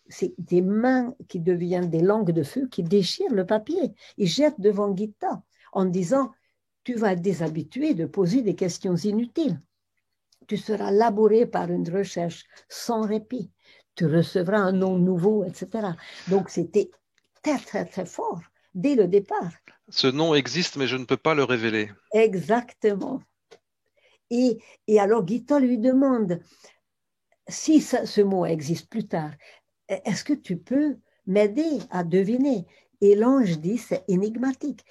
S2: c'est des mains qui deviennent des langues de feu qui déchirent le papier. Ils jettent devant Gita en disant, tu vas être déshabitué de poser des questions inutiles. Tu seras labouré par une recherche sans répit. Tu recevras un nom nouveau, etc. Donc, c'était très, très, très fort dès le départ.
S1: Ce nom existe, mais je ne peux pas le révéler.
S2: Exactement. Et alors, Gita lui demande, si ce mot existe plus tard, est-ce que tu peux m'aider à deviner? Et l'ange dit, c'est énigmatique.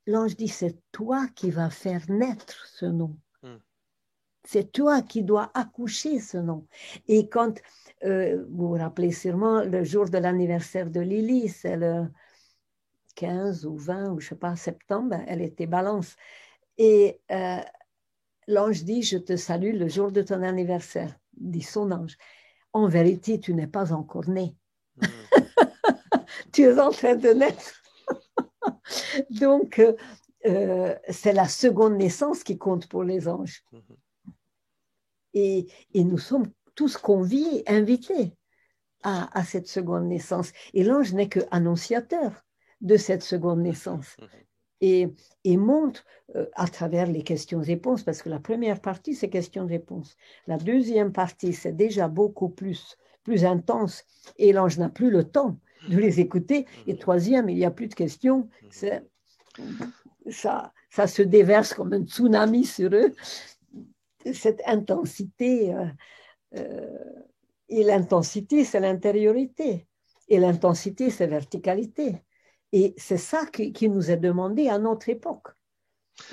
S2: L'ange dit, c'est toi qui vas faire naître ce nom. C'est toi qui dois accoucher ce nom. Et quand, vous vous rappelez sûrement, le jour de l'anniversaire de Lily, c'est le 15 ou 20 ou je ne sais pas, septembre, elle était balance. Et l'ange dit, je te salue le jour de ton anniversaire, dit son ange. En vérité, tu n'es pas encore né. Tu es en train de naître. Donc, c'est la seconde naissance qui compte pour les anges. Et nous sommes tous conviés, invités à cette seconde naissance. Et l'ange n'est que annonciateur de cette seconde naissance. Et montre à travers les questions-réponses, parce que la première partie, c'est questions-réponses. La deuxième partie, c'est déjà beaucoup plus intense, et l'ange n'a plus le temps de les écouter. Et troisième, il n'y a plus de questions. Ça se déverse comme un tsunami sur eux. Cette intensité, et l'intensité, c'est l'intériorité. Et l'intensité, c'est verticalité. Et c'est ça qui nous est demandé à notre époque.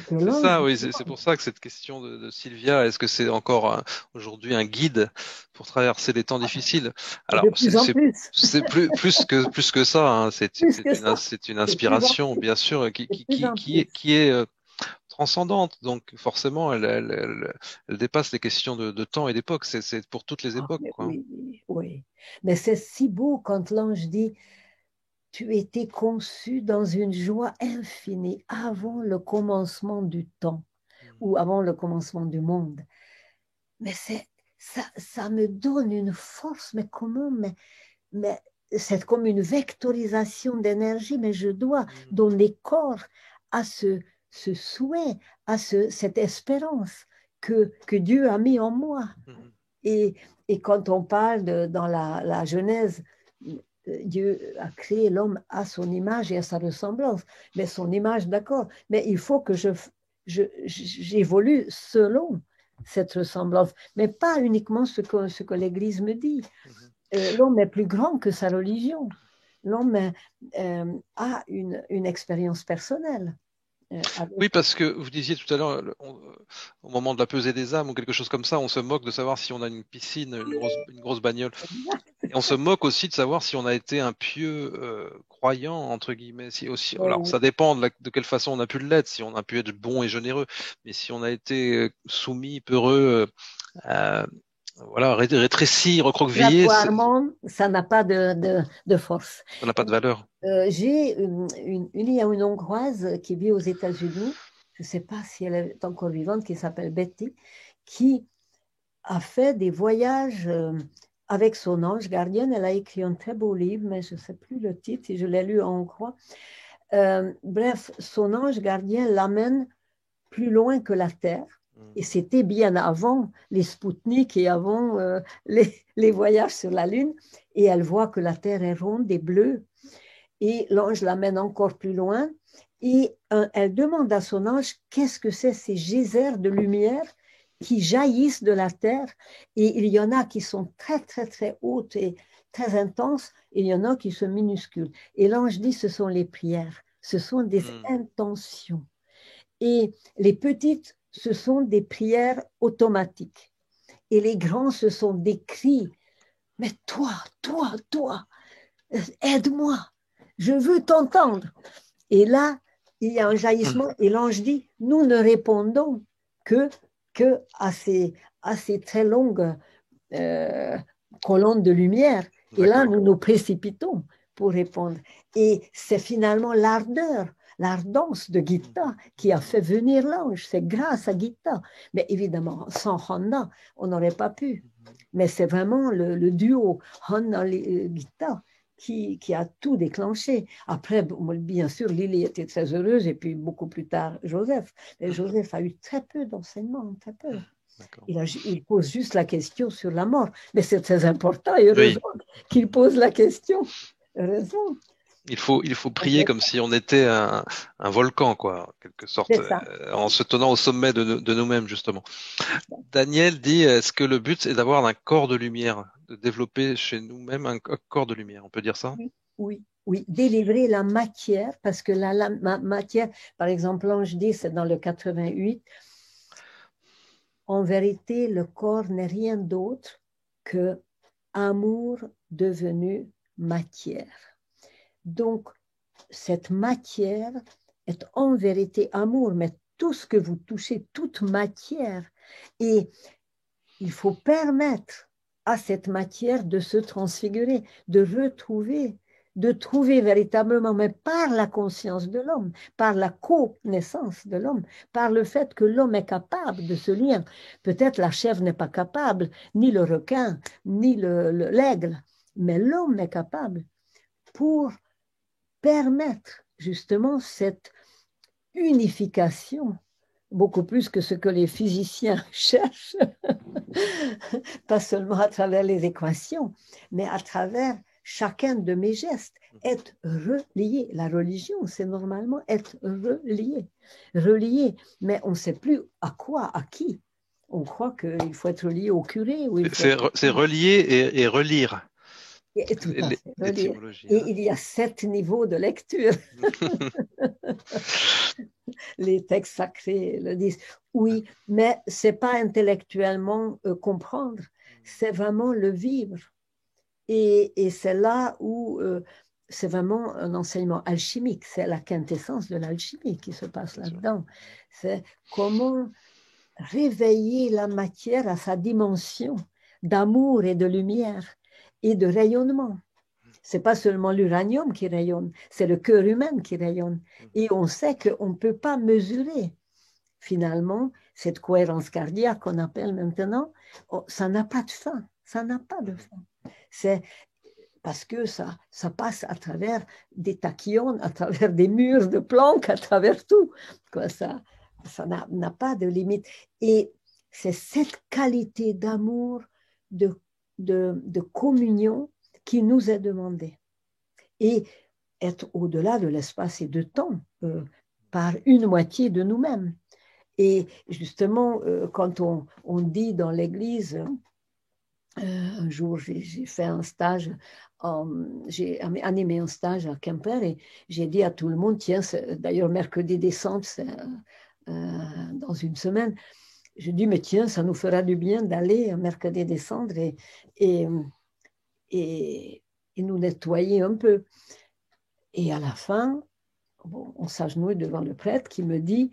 S1: C'est ça, oui, c'est pour ça que cette question de Sylvia, est-ce que c'est encore aujourd'hui un guide pour traverser les temps difficiles? Alors, c'est plus que ça, hein. C'est une inspiration, bien sûr, qui est transcendante. Donc, forcément, elle dépasse les questions de temps et d'époque. C'est pour toutes les époques, quoi.
S2: Oui. Mais c'est si beau quand l'ange dit, tu étais conçu dans une joie infinie avant le commencement du temps ou avant le commencement du monde. Mais ça me donne une force, mais comment, mais c'est comme une vectorisation d'énergie, mais je dois donner corps à ce souhait, à cette espérance que Dieu a mis en moi. Et quand on parle dans la Genèse, Dieu a créé l'homme à son image et à sa ressemblance. Mais son image, d'accord, mais il faut que j'évolue selon cette ressemblance, mais pas uniquement ce que l'Église me dit. L'homme est plus grand que sa religion. L'homme a une expérience personnelle.
S1: Oui, parce que vous disiez tout à l'heure, au moment de la pesée des âmes ou quelque chose comme ça, on se moque de savoir si on a une piscine, une grosse bagnole. Et on se moque aussi de savoir si on a été un pieux croyant, entre guillemets. Alors, ça dépend de quelle façon on a pu l'être, si on a pu être bon et généreux. Mais si on a été soumis, peureux, voilà, rétréci, recroquevillé,
S2: ça n'a pas de force.
S1: Ça n'a pas de valeur.
S2: J'ai il y a une Hongroise qui vit aux États-Unis, je ne sais pas si elle est encore vivante, qui s'appelle Betty, qui a fait des voyages avec son ange gardien. Elle a écrit un très beau livre, mais je ne sais plus le titre, et je l'ai lu en hongrois. Bref, son ange gardien l'amène plus loin que la Terre. Et c'était bien avant les Spoutniks et avant les voyages sur la Lune. Et elle voit que la Terre est ronde et bleue. Et l'ange l'amène encore plus loin. Et elle demande à son ange, qu'est-ce que c'est ces geysers de lumière qui jaillissent de la Terre? Et il y en a qui sont très, très, très hautes et très intenses. Et il y en a qui sont minuscules. Et l'ange dit, ce sont les prières. ce sont des intentions. Et les petites, ce sont des prières automatiques. Et les grands, ce sont des cris. Mais toi, toi, toi, aide-moi, je veux t'entendre. Et là, il y a un jaillissement et l'ange dit, nous ne répondons que à ces très longues euh, colonnes de lumière. Et là, nous nous précipitons pour répondre. Et c'est finalement l'ardence de Gita qui a fait venir l'ange. C'est grâce à Gita. Mais évidemment, sans Honna, on n'aurait pas pu. Mais c'est vraiment le duo Honna-Gita qui a tout déclenché. Après, bien sûr, Lily était très heureuse et puis beaucoup plus tard, Joseph. Et Joseph a eu très peu d'enseignements, très peu. Il pose juste la question sur la mort. Mais c'est très important et heureusement qu'il pose la question. Heureusement.
S1: Il faut prier comme si on était un volcan, quoi, en quelque sorte, en se tenant au sommet de nous-mêmes, justement. Daniel dit, est-ce que le but est d'avoir un corps de lumière, de développer chez nous-mêmes un corps de lumière? On peut dire ça?
S2: Oui, oui, délivrer la matière, parce que la matière, par exemple, l'ange dit, c'est dans le 88, en vérité, le corps n'est rien d'autre que amour devenu matière. Donc, cette matière est en vérité amour, mais tout ce que vous touchez, toute matière, et il faut permettre à cette matière de se transfigurer, de trouver véritablement, mais par la conscience de l'homme, par la connaissance de l'homme, par le fait que l'homme est capable de se lire. Peut-être la chèvre n'est pas capable, ni le requin, ni l'aigle, mais l'homme est capable pour permettre justement cette unification, beaucoup plus que ce que les physiciens cherchent, pas seulement à travers les équations, mais à travers chacun de mes gestes, être relié. La religion, c'est normalement être relié, mais on ne sait plus à quoi, à qui. On croit qu'il faut être relié au curé.
S1: C'est relier et relire.
S2: Et tout à fait, relire. Et il y a 7 niveaux de lecture. Les textes sacrés le disent. Oui, mais ce n'est pas intellectuellement comprendre, c'est vraiment le vivre. Et c'est là où c'est vraiment un enseignement alchimique, c'est la quintessence de l'alchimie qui se passe là-dedans. C'est comment réveiller la matière à sa dimension d'amour et de lumière et de rayonnement. C'est pas seulement l'uranium qui rayonne, c'est le cœur humain qui rayonne. Et on sait qu'on ne peut pas mesurer, finalement, cette cohérence cardiaque qu'on appelle maintenant, ça n'a pas de fin, ça n'a pas de fin. C'est parce que ça passe à travers des tachyons, à travers des murs de Planck, à travers tout. Quoi, ça n'a pas de limite. Et c'est cette qualité d'amour, de communion qui nous est demandée. Et être au-delà de l'espace et de temps, par une moitié de nous-mêmes. Et justement, quand on dit dans l'Église, un jour j'ai fait un stage, j'ai animé un stage à Quimper et j'ai dit à tout le monde, tiens, d'ailleurs mercredi décembre, c'est dans une semaine, je dis, mais tiens, ça nous fera du bien d'aller mercredi décembre et nous nettoyer un peu. Et à la fin, bon, on s'agenouille devant le prêtre qui me dit,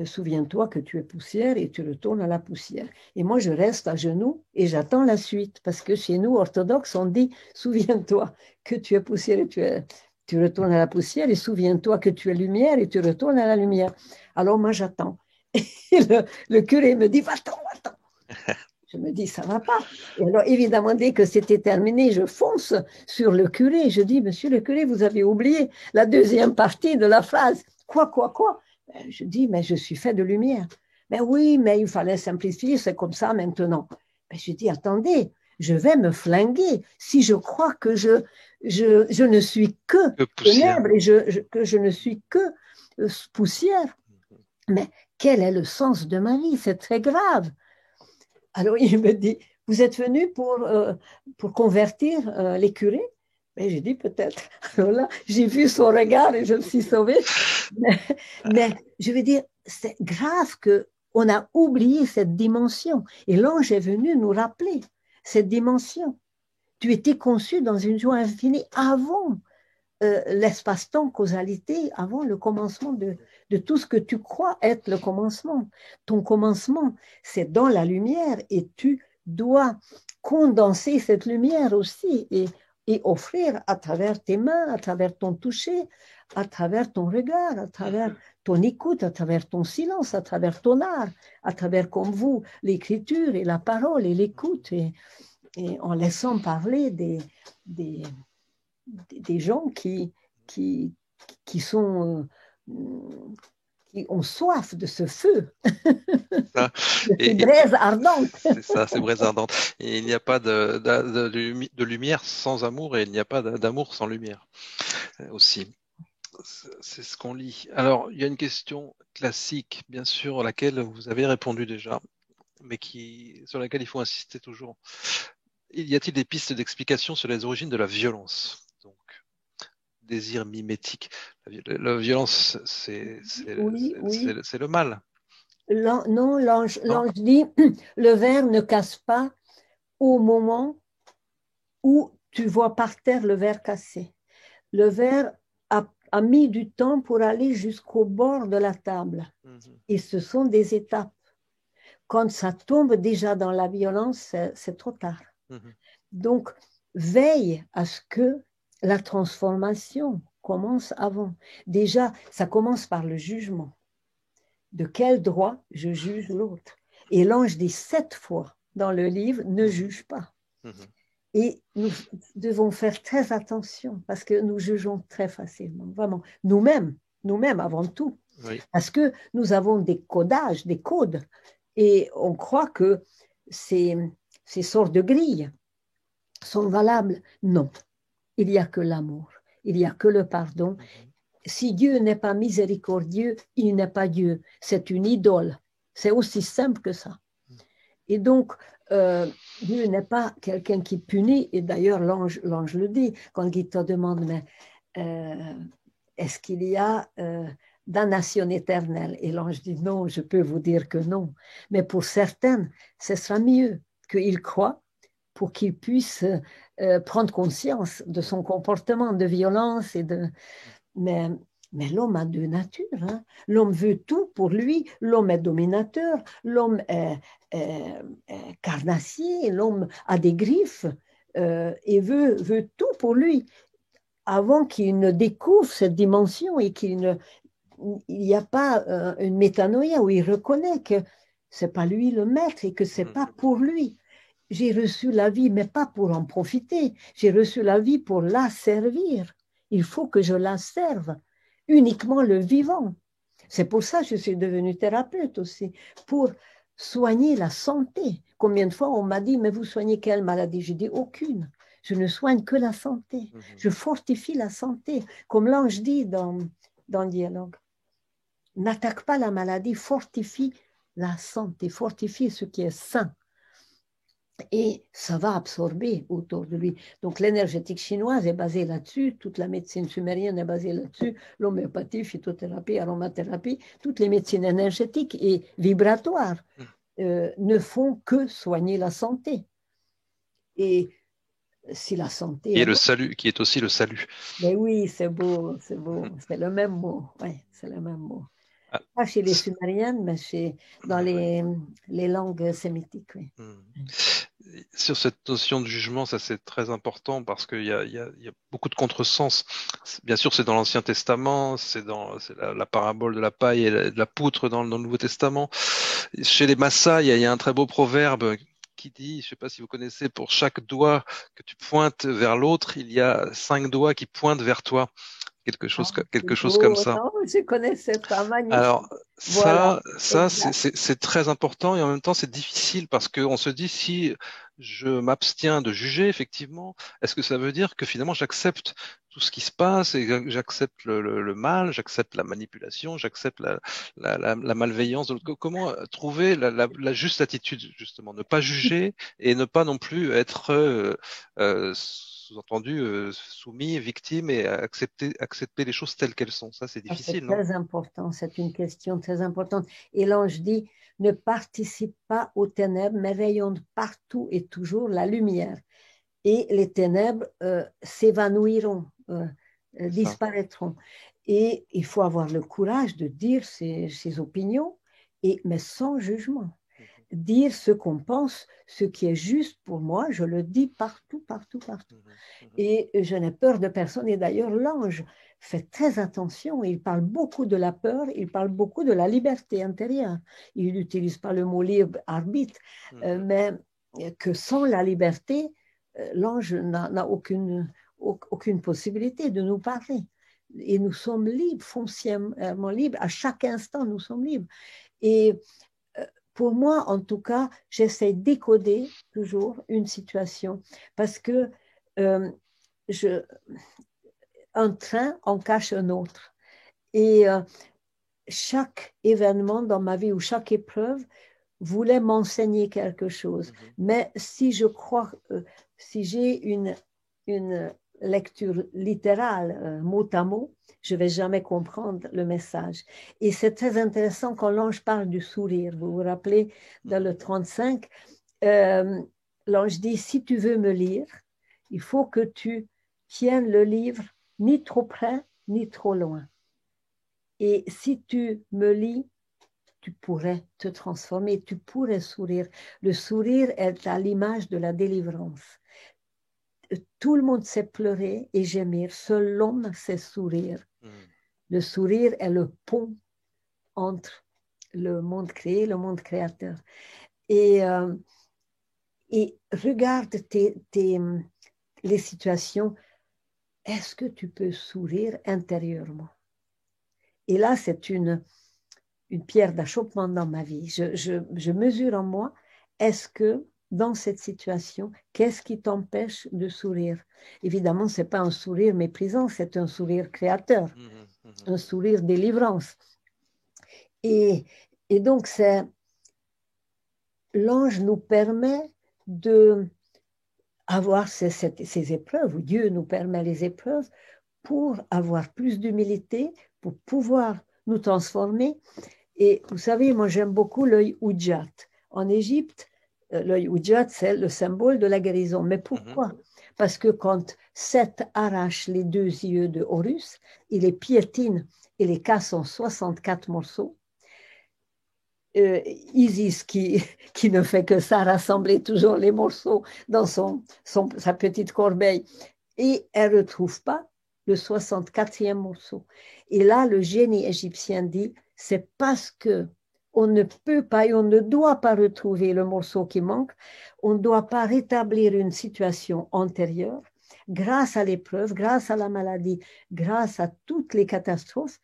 S2: souviens-toi que tu es poussière et tu retournes à la poussière. Et moi, je reste à genoux et j'attends la suite parce que chez nous, orthodoxes, on dit, souviens-toi que tu es poussière et tu retournes à la poussière et souviens-toi que tu es lumière et tu retournes à la lumière. Alors moi, j'attends. Et le curé me dit, va-t'en, va-t'en. Je me dis, ça ne va pas. Et alors, évidemment, dès que c'était terminé, je fonce sur le curé. Je dis, monsieur le curé, vous avez oublié la deuxième partie de la phrase. Quoi? Je dis, mais je suis fait de lumière. Mais oui, mais il fallait simplifier, c'est comme ça maintenant. Mais je dis, attendez, je vais me flinguer si je crois que je ne suis que ténèbres et que je ne suis que poussière. Mais quel est le sens de ma vie? C'est très grave. Alors il me dit, vous êtes venu pour convertir les curés? Et j'ai dit peut-être. Alors là, j'ai vu son regard et je me suis sauvée. Mais, mais je veux dire, c'est grave que on a oublié cette dimension. Et l'ange est venu nous rappeler cette dimension. Tu étais conçu dans une joie infinie avant l'espace-temps, causalité, avant le commencement de tout ce que tu crois être le commencement. Ton commencement, c'est dans la lumière et tu dois condenser cette lumière aussi et offrir à travers tes mains, à travers ton toucher, à travers ton regard, à travers ton écoute, à travers ton silence, à travers ton art, à travers comme vous, l'écriture et la parole et l'écoute, et en laissant parler des, des gens qui, qui sont qui ont soif de ce feu,
S1: Ça.
S2: de ces
S1: Et
S2: braises ardentes.
S1: c'est ça, c'est braise ardente. Et il n'y a pas de lumière sans amour et il n'y a pas d'amour sans lumière aussi. C'est ce qu'on lit. Alors, il y a une question classique, bien sûr, à laquelle vous avez répondu déjà, mais sur laquelle il faut insister toujours. Y a-t-il des pistes d'explication sur les origines de la violence? Donc, désir mimétique. La violence,
S2: Oui, oui.
S1: c'est le mal.
S2: Non,
S1: Non.
S2: l'ange dit, le verre ne casse pas au moment où tu vois par terre le verre cassé. Le verre a mis du temps pour aller jusqu'au bord de la table.
S1: Mhm.
S2: Et ce sont des étapes. Quand ça tombe déjà dans la violence, c'est trop tard.
S1: Mhm.
S2: Donc, veille à ce que la transformation commence avant. Déjà, ça commence par le jugement. De quel droit je juge l'autre? Et l'ange dit 7 fois dans le livre, ne juge pas.
S1: Mhm.
S2: Et nous devons faire très attention parce que nous jugeons très facilement, vraiment. Nous-mêmes avant tout.
S1: Oui.
S2: Parce que nous avons des codages, des codes, et on croit que ces sortes de grilles sont valables. Non, il n'y a que l'amour, il n'y a que le pardon.
S1: Mhm.
S2: Si Dieu n'est pas miséricordieux, il n'est pas Dieu. C'est une idole. C'est aussi simple que ça. Et donc, Dieu n'est pas quelqu'un qui punit. Et d'ailleurs, l'ange le dit quand il te demande, mais est-ce qu'il y a damnation éternelle? Et l'ange dit, non, je peux vous dire que non. Mais pour certaines, ce sera mieux qu'ils croient pour qu'ils puissent prendre conscience de son comportement de violence mais, mais l'homme a deux natures. Hein. L'homme veut tout pour lui. L'homme est dominateur. L'homme est carnassier. L'homme a des griffes et veut tout pour lui. Avant qu'il ne découvre cette dimension et il n'y a pas une métanoïa où il reconnaît que c'est pas lui le maître et que c'est
S1: Mhm.
S2: pas pour lui. J'ai reçu la vie, mais pas pour en profiter. J'ai reçu la vie pour la servir. Il faut que je la serve. Uniquement le vivant. C'est pour ça que je suis devenue thérapeute aussi, pour soigner la santé. Combien de fois on m'a dit, mais vous soignez quelle maladie? J'ai dit, aucune. Je ne soigne que la santé.
S1: Mhm.
S2: Je fortifie la santé. Comme l'ange dit dans le dialogue. N'attaque pas la maladie, fortifie la santé, fortifie ce qui est sain et ça va absorber autour de lui. Donc l'énergétique chinoise est basée là-dessus, toute la médecine sumérienne est basée là-dessus, l'homéopathie, phytothérapie, aromathérapie, toutes les médecines énergétiques et vibratoires ne font que soigner la santé. Et si la santé
S1: Qui est
S2: est
S1: le
S2: bonne,
S1: salut, qui est aussi le salut.
S2: mais oui, c'est beau, c'est le même mot, oui, c'est le même mot.
S1: Ah,
S2: Pas chez les
S1: c-
S2: Sumériennes, mais dans les langues sémitiques, oui.
S1: hmm. Sur cette notion de jugement, ça c'est très important parce qu'il y a beaucoup de contresens. Bien sûr, c'est dans l'Ancien Testament, c'est la parabole de la paille et de la poutre dans le Nouveau Testament. Chez les Maasai, il y a un très beau proverbe qui dit, je ne sais pas si vous connaissez, pour chaque doigt que tu pointes vers l'autre, il y a 5 doigts qui pointent vers toi.
S2: Ah,
S1: Quelque
S2: c'est
S1: chose comme
S2: beau,
S1: ça.
S2: non, je connaissais pas, magnifique.
S1: Alors
S2: Voilà,
S1: ça
S2: exact.
S1: c'est très important et en même temps c'est difficile parce qu'on se dit si je m'abstiens de juger effectivement, est-ce que ça veut dire que finalement j'accepte tout ce qui se passe et j'accepte le mal, j'accepte la manipulation, j'accepte la malveillance. Donc, comment trouver la juste attitude justement, ne pas juger et ne pas non plus être sous-entendu soumis, victime et accepter les choses telles qu'elles sont. Ça, c'est difficile,
S2: C'est
S1: non?
S2: très important, c'est une question très importante. Et l'ange dit, ne participe pas aux ténèbres, mais rayonne partout et toujours la lumière. Et les ténèbres s'évanouiront,
S1: Ça.
S2: disparaîtront. Et il faut avoir le courage de dire ses opinions, mais sans jugement.
S1: Mhm,
S2: Dire ce qu'on pense, ce qui est juste pour moi, je le dis partout, partout, partout.
S1: mhm, mhm,
S2: Et je n'ai peur de personne. Et d'ailleurs, l'ange fait très attention. Il parle beaucoup de la peur, il parle beaucoup de la liberté intérieure. Il n'utilise pas le mot libre arbitre,
S1: mhm,
S2: mais que sans la liberté, l'ange n'a aucune possibilité de nous parler. Et nous sommes libres, foncièrement libres. À chaque instant, nous sommes libres. Et pour moi, en tout cas, j'essaie de décoder toujours une situation parce que euh, je, un train en cache un autre. Et chaque événement dans ma vie ou chaque épreuve voulait m'enseigner quelque chose.
S1: mhm.
S2: Mais si je crois, si j'ai une lecture littérale, mot à mot, je ne vais jamais comprendre le message. Et c'est très intéressant quand l'ange parle du sourire. Vous vous rappelez, dans
S1: Mhm.
S2: le 35, euh, l'ange dit, si tu veux me lire, il faut que tu tiennes le livre ni trop près, ni trop loin. Et si tu me lis, tu pourrais te transformer, tu pourrais sourire. Le sourire est à l'image de la délivrance. Tout le monde sait pleurer et gémir, seul l'homme sait sourire.
S1: Mhm.
S2: Le sourire est le pont entre le monde créé et le monde créateur. Et, euh, et regarde les situations. Est-ce que tu peux sourire intérieurement? Et là, c'est une pierre d'achoppement dans ma vie. Je mesure en moi, est-ce que dans cette situation, qu'est-ce qui t'empêche de sourire? Évidemment, ce n'est pas un sourire méprisant, c'est un sourire créateur,
S1: Mhm, mhm,
S2: un sourire délivrance. Et, et donc, l'ange nous permet de avoir ces épreuves, ou Dieu nous permet les épreuves pour avoir plus d'humilité, pour pouvoir nous transformer. Et vous savez, moi j'aime beaucoup l'œil Oudjat. En Égypte, l'œil Oudjat, c'est le symbole de la guérison. Mais
S1: mhm.
S2: pourquoi? Parce que quand Seth arrache les deux yeux de Horus, il les piétine et les casse en 64 morceaux. Isis, qui ne fait que ça, rassembler toujours les morceaux dans sa petite corbeille, et elle ne retrouve pas le 64e morceau. Et là, le génie égyptien dit, c'est parce que on ne peut pas et on ne doit pas retrouver le morceau qui manque, on ne doit pas rétablir une situation antérieure, grâce à l'épreuve, grâce à la maladie, grâce à toutes les catastrophes,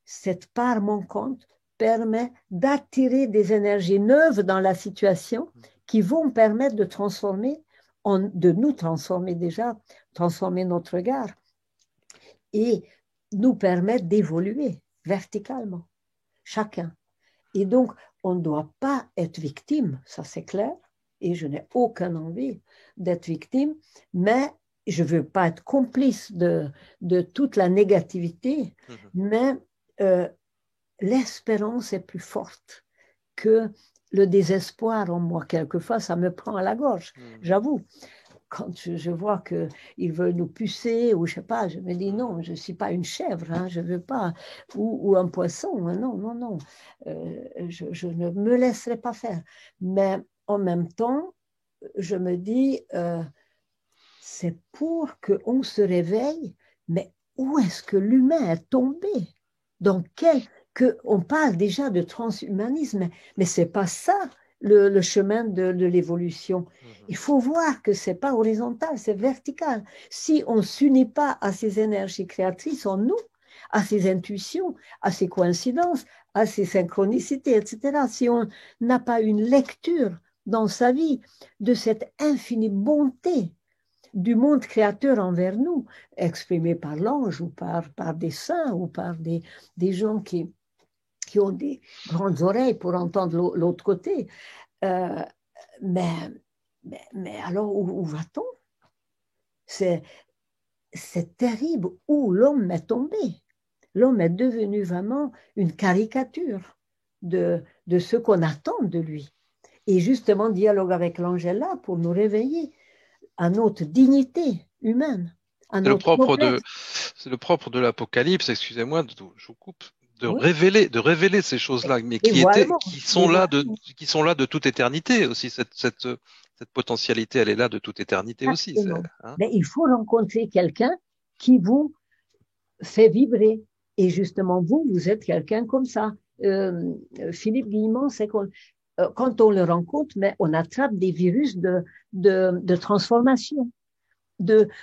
S2: cette part manquante permet d'attirer des énergies neuves dans la situation qui vont permettre de nous transformer déjà, transformer notre regard et nous permettre d'évoluer verticalement, chacun. Et donc, on ne doit pas être victime, ça c'est clair, et je n'ai aucune envie d'être victime, mais je ne veux pas être complice de toute la négativité,
S1: Mhm.
S2: mais euh, l'espérance est plus forte que le désespoir en moi. Quelquefois, ça me prend à la gorge,
S1: Mhm.
S2: j'avoue. Quand je vois qu'ils veulent nous pucer, ou je sais pas, je me dis
S1: Mhm.
S2: non, je ne suis pas une chèvre, hein, je ne veux pas, ou un poisson, hein, non, non, non, je ne me laisserai pas faire. Mais en même temps, je me dis, c'est pour qu'on se réveille, mais où est-ce que l'humain est tombé? Dans quel... On parle déjà de transhumanisme, mais ce n'est pas ça le chemin de l'évolution.
S1: Mhm.
S2: Il faut voir que ce n'est pas horizontal, c'est vertical. Si on ne s'unit pas à ces énergies créatrices en nous, à ces intuitions, à ces coïncidences, à ces synchronicités, etc., si on n'a pas une lecture dans sa vie de cette infinie bonté du monde créateur envers nous, exprimé par l'ange ou par des saints ou par des gens qui ont des grandes oreilles pour entendre l'autre côté. Euh, mais, mais alors, où va-t-on? c'est terrible où l'homme est tombé. L'homme est devenu vraiment une caricature de ce qu'on attend de lui. Et justement, dialogue avec l'ange est là pour nous réveiller à notre dignité humaine, à
S1: C'est le
S2: notre
S1: propre
S2: noblesse.
S1: de, c'est le propre de l'Apocalypse, excusez-moi, je vous coupe,
S2: Oui.
S1: de révéler ces choses-là, mais
S2: Les voilements, les voilements.
S1: qui sont là de toute éternité aussi. Cette potentialité, elle est là de toute éternité aussi.
S2: Exactement.
S1: Hein.
S2: Mais il faut rencontrer quelqu'un qui vous fait vibrer. Et justement, vous êtes quelqu'un comme ça. Philippe Guillemot, c'est quand on le rencontre, mais on attrape des virus de transformation,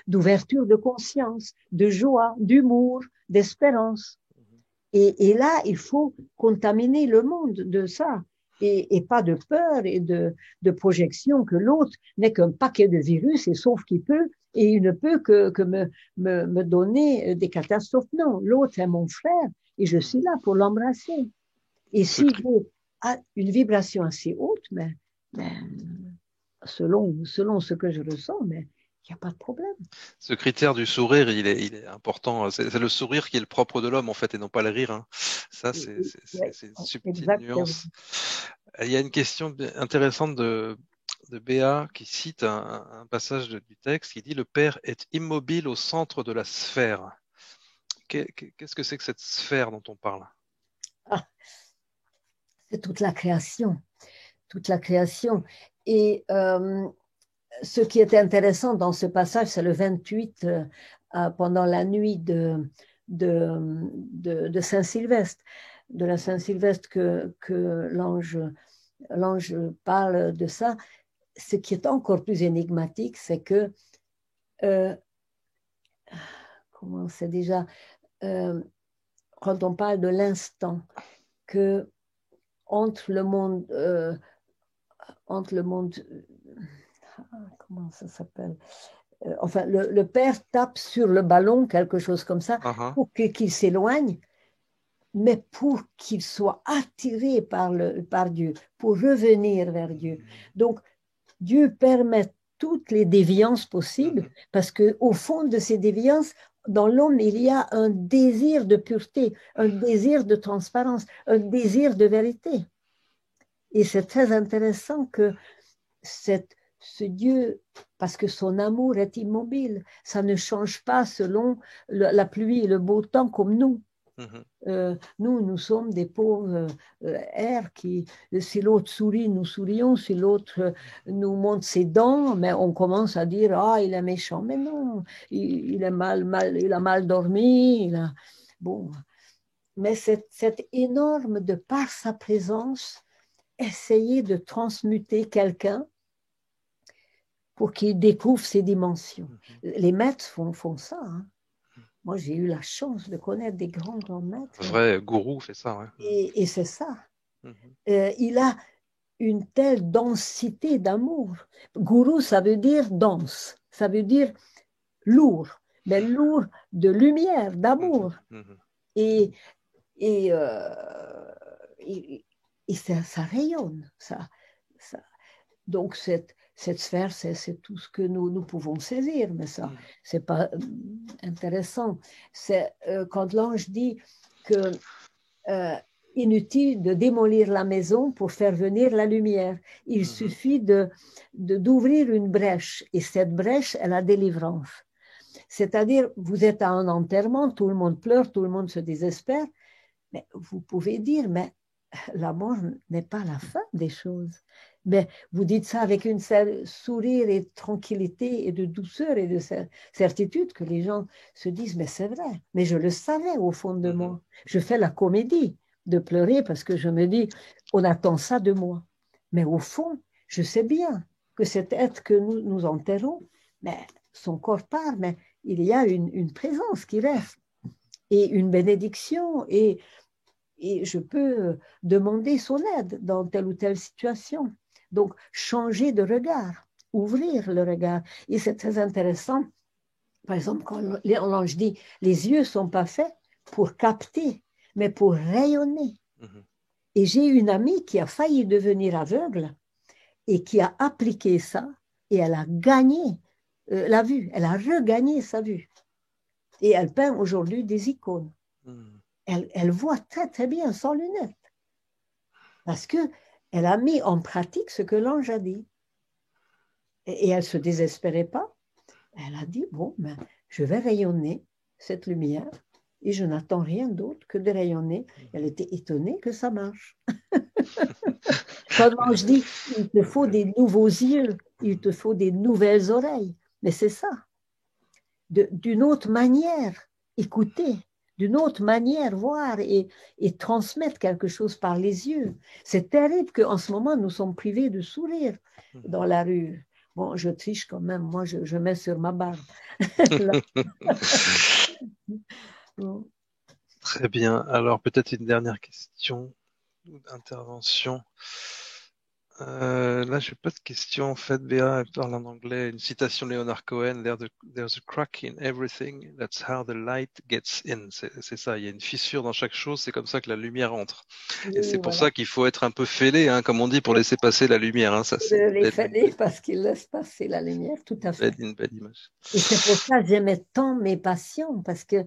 S2: d'ouverture de conscience, de joie, d'humour, d'espérance. Et là, il faut contaminer le monde de ça. Et pas de peur et de projection que l'autre n'est qu'un paquet de virus et sauf qu'il peut, et il ne peut que me donner des catastrophes. Non, l'autre est mon frère et je suis là pour l'embrasser. Et
S1: Ce,
S2: si j'ai une vibration assez haute, mais selon ce que je ressens, mais il n'y a pas de problème.
S1: Ce critère du sourire, il est important. C'est le sourire qui est le propre de l'homme, en fait, et non pas le rire. Hein. Ça,
S2: Ouais,
S1: c'est une subtile
S2: exactement.
S1: nuance. Il y a une question intéressante de Béa qui cite un passage du texte qui dit: Le Père est immobile au centre de la sphère. Qu'est-ce que c'est que cette sphère dont on parle?
S2: Ah, c'est toute la création, toute la création. Et ce qui est intéressant dans ce passage, c'est le 28, pendant la nuit de Saint-Sylvestre, de la Saint-Sylvestre que l'ange parle de ça. Ce qui est encore plus énigmatique, c'est que, euh, comment c'est déjà, euh, quand on parle de l'instant, que entre le monde, comment ça s'appelle? Enfin, le père tape sur le ballon, quelque chose comme ça,
S1: Ah, ah.
S2: pour qu'il s'éloigne, mais pour qu'il soit attiré par Dieu, pour revenir vers Dieu. Donc, Dieu permet toutes les déviances possibles,
S1: Mhm.
S2: parce qu'au fond de ces déviances, dans l'homme, il y a un désir de pureté, un désir de transparence, un désir de vérité. Et c'est très intéressant que ce Dieu, parce que son amour est immobile, ça ne change pas selon la pluie et le beau temps comme nous.
S1: Mhm.
S2: Nous sommes des pauvres airs qui, si l'autre sourit, nous sourions, si l'autre nous montre ses dents, mais on commence à dire, ah, il est méchant. Mais non, il est il a mal dormi. Bon. Mais c'est énorme de par sa présence, essayer de transmuter quelqu'un pour qu'il découvre ses dimensions.
S1: Mhm.
S2: Les maîtres font ça. Hein. Moi, j'ai eu la chance de connaître des grands maîtres.
S1: Un vrai gourou fait ça, ouais.
S2: Et c'est ça.
S1: Mhm.
S2: Il a une telle densité d'amour. Gourou, ça veut dire dense, ça veut dire lourd, mais lourd de lumière,
S1: Mhm.
S2: d'amour.
S1: Mhm.
S2: Et, et, et, et ça rayonne. Ça. Donc, cette sphère, c'est tout ce que nous pouvons saisir, mais ça,
S1: Mhm.
S2: c'est pas intéressant. C'est quand l'ange dit que inutile de démolir la maison pour faire venir la lumière. Il
S1: Mhm.
S2: suffit d'ouvrir une brèche, et cette brèche est la délivrance. C'est-à-dire, vous êtes à un enterrement, tout le monde pleure, tout le monde se désespère, mais vous pouvez dire, mais la mort n'est pas la fin des choses. Mais vous dites ça avec une sourire et de tranquillité et de douceur et de certitude que les gens se disent, mais c'est vrai, mais je le savais au fond de
S1: Mhm.
S2: moi. Je fais la comédie de pleurer parce que je me dis, on attend ça de moi. Mais au fond, je sais bien que cet être que nous enterrons, mais son corps part, mais il y a une présence qui reste et une bénédiction et je peux demander son aide dans telle ou telle situation. Donc, changer de regard, ouvrir le regard. Et c'est très intéressant. Par exemple, quand l'ange dit, les yeux ne sont pas faits pour capter, mais pour rayonner.
S1: Mhm.
S2: Et j'ai une amie qui a failli devenir aveugle et qui a appliqué ça et elle a gagné la vue, elle a regagné sa vue. Et elle peint aujourd'hui des icônes. Elle voit très très bien sans lunettes. Parce qu'elle a mis en pratique ce que l'ange a dit. Et elle ne se désespérait pas. Elle a dit, bon, ben, je vais rayonner cette lumière et je n'attends rien d'autre que de rayonner. Elle était étonnée que ça marche. Quand l'ange dit, il te faut des nouveaux yeux, il te faut des nouvelles oreilles. Mais c'est ça. D'une autre manière, écouter, d'une autre manière, voir et transmettre quelque chose par les yeux. C'est terrible qu'en ce moment, nous sommes privés de sourire dans la rue. Bon, je triche quand même, moi, je mets sur ma barbe.
S1: Très bien. Alors, peut-être une dernière question ou intervention. Là, je n'ai pas de question en fait. Béa parle en anglais. Une citation de Leonard Cohen. There's a crack in everything. That's how the light gets in. C'est ça. Il y a une fissure dans chaque chose. C'est comme ça que la lumière entre. Et c'est pour ça qu'il faut être un peu fêlé, hein, comme on dit, pour laisser passer la lumière. Hein. Ça, c'est
S2: les fêlés parce qu'ils laissent passer la lumière, tout à fait.
S1: une belle image.
S2: Et c'est pour ça que j'aimais tant mes patients parce que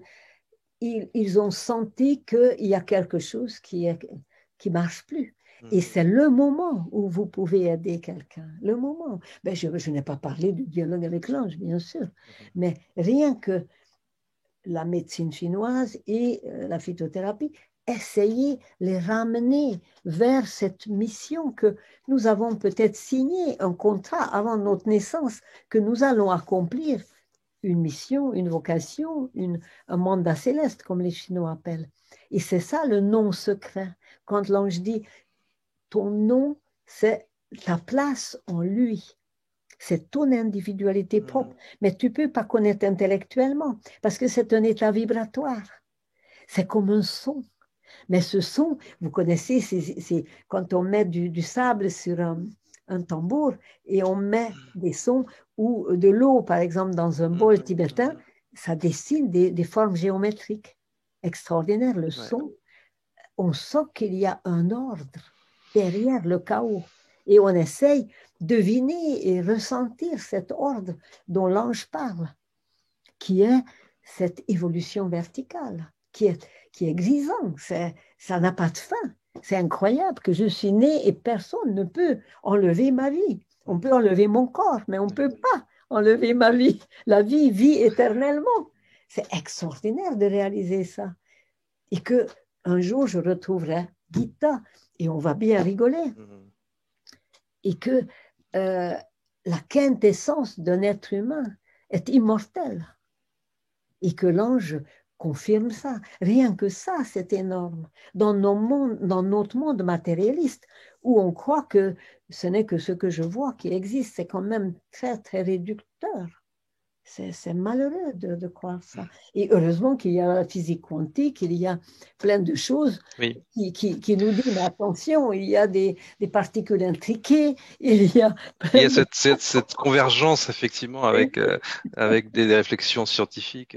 S2: ils ont senti qu'il y a quelque chose qui marche plus. Et c'est le moment où vous pouvez aider quelqu'un, le moment. Ben, je n'ai pas parlé du dialogue avec l'ange, bien sûr, mais rien que la médecine chinoise et la phytothérapie, essayer les ramener vers cette mission que nous avons peut-être signé un contrat avant notre naissance, que nous allons accomplir une mission, une vocation, un mandat céleste, comme les Chinois appellent. Et c'est ça le nom secret. Quand l'ange dit, ton nom, c'est ta place en lui. C'est ton individualité propre. Mais tu ne peux pas connaître intellectuellement, parce que c'est un état vibratoire. C'est comme un son. Mais ce son, vous connaissez, c'est quand on met du sable sur un tambour et on met des sons ou de l'eau, par exemple, dans un bol tibétain, ça dessine des formes géométriques extraordinaires. Le son, on sent qu'il y a un ordre derrière le chaos. Et on essaye de deviner et ressentir cet ordre dont l'ange parle, qui est cette évolution verticale, qui est grisant, ça n'a pas de fin. C'est incroyable que je suis née et personne ne peut enlever ma vie. On peut enlever mon corps, mais on ne peut pas enlever ma vie. La vie vit éternellement. C'est extraordinaire de réaliser ça. Et que un jour, je retrouverai Gita et on va bien rigoler. Et que la quintessence d'un être humain est immortelle. Et que l'ange confirme ça. Rien que ça, c'est énorme. Dans notre monde matérialiste, où on croit que ce n'est que ce que je vois qui existe, c'est quand même très, très réducteur. C'est malheureux de croire ça. Et heureusement qu'il y a la physique quantique, il y a plein de choses qui nous disent, mais attention, il y a des particules intriquées, il y a...
S1: Il y a cette convergence, effectivement, avec des réflexions scientifiques.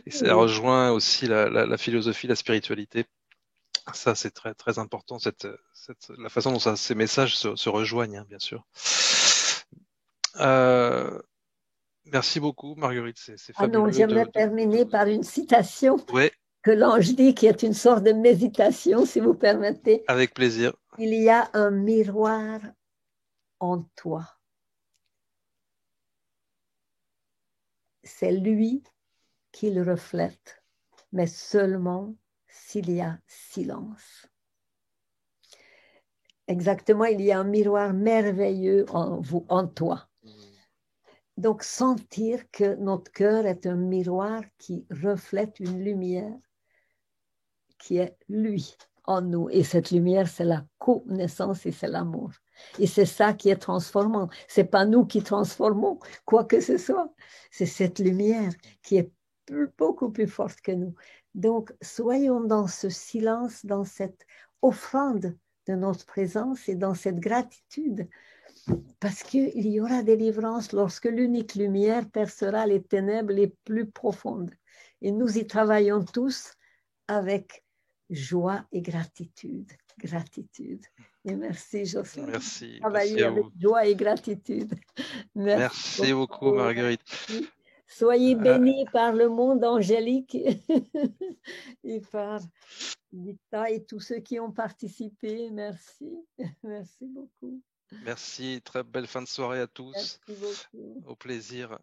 S1: Et ça rejoint aussi la philosophie, la spiritualité. Ça, c'est très, très important, la façon dont ces messages se rejoignent, hein, bien sûr. Merci beaucoup, Marguerite. C'est fabuleux.
S2: Non, j'aimerais terminer par une citation
S1: ouais.
S2: que l'ange dit, qui est une sorte de méditation, si vous permettez.
S1: Avec plaisir.
S2: Il y a un miroir en toi. C'est lui qui le reflète, mais seulement s'il y a silence. Exactement, il y a un miroir merveilleux en toi. Donc, sentir que notre cœur est un miroir qui reflète une lumière qui est lui en nous. Et cette lumière, c'est la connaissance et c'est l'amour. Et c'est ça qui est transformant. Ce n'est pas nous qui transformons quoi que ce soit. C'est cette lumière qui est beaucoup plus forte que nous. Donc, soyons dans ce silence, dans cette offrande de notre présence et dans cette gratitude. Parce qu'il y aura délivrance lorsque l'unique lumière percera les ténèbres les plus profondes. Et nous y travaillons tous avec joie et gratitude. Gratitude. Et merci, Jocelyn.
S1: Merci, merci
S2: Travailler
S1: à
S2: avec
S1: vous.
S2: joie et gratitude. Merci
S1: Merci beaucoup,
S2: beaucoup.
S1: Marguerite.
S2: Merci. Soyez
S1: Euh,
S2: bénis par le monde angélique et par Victor et tous ceux qui ont participé. Merci. Merci beaucoup.
S1: Merci, très belle fin de soirée à tous.
S2: Merci beaucoup.
S1: Au plaisir.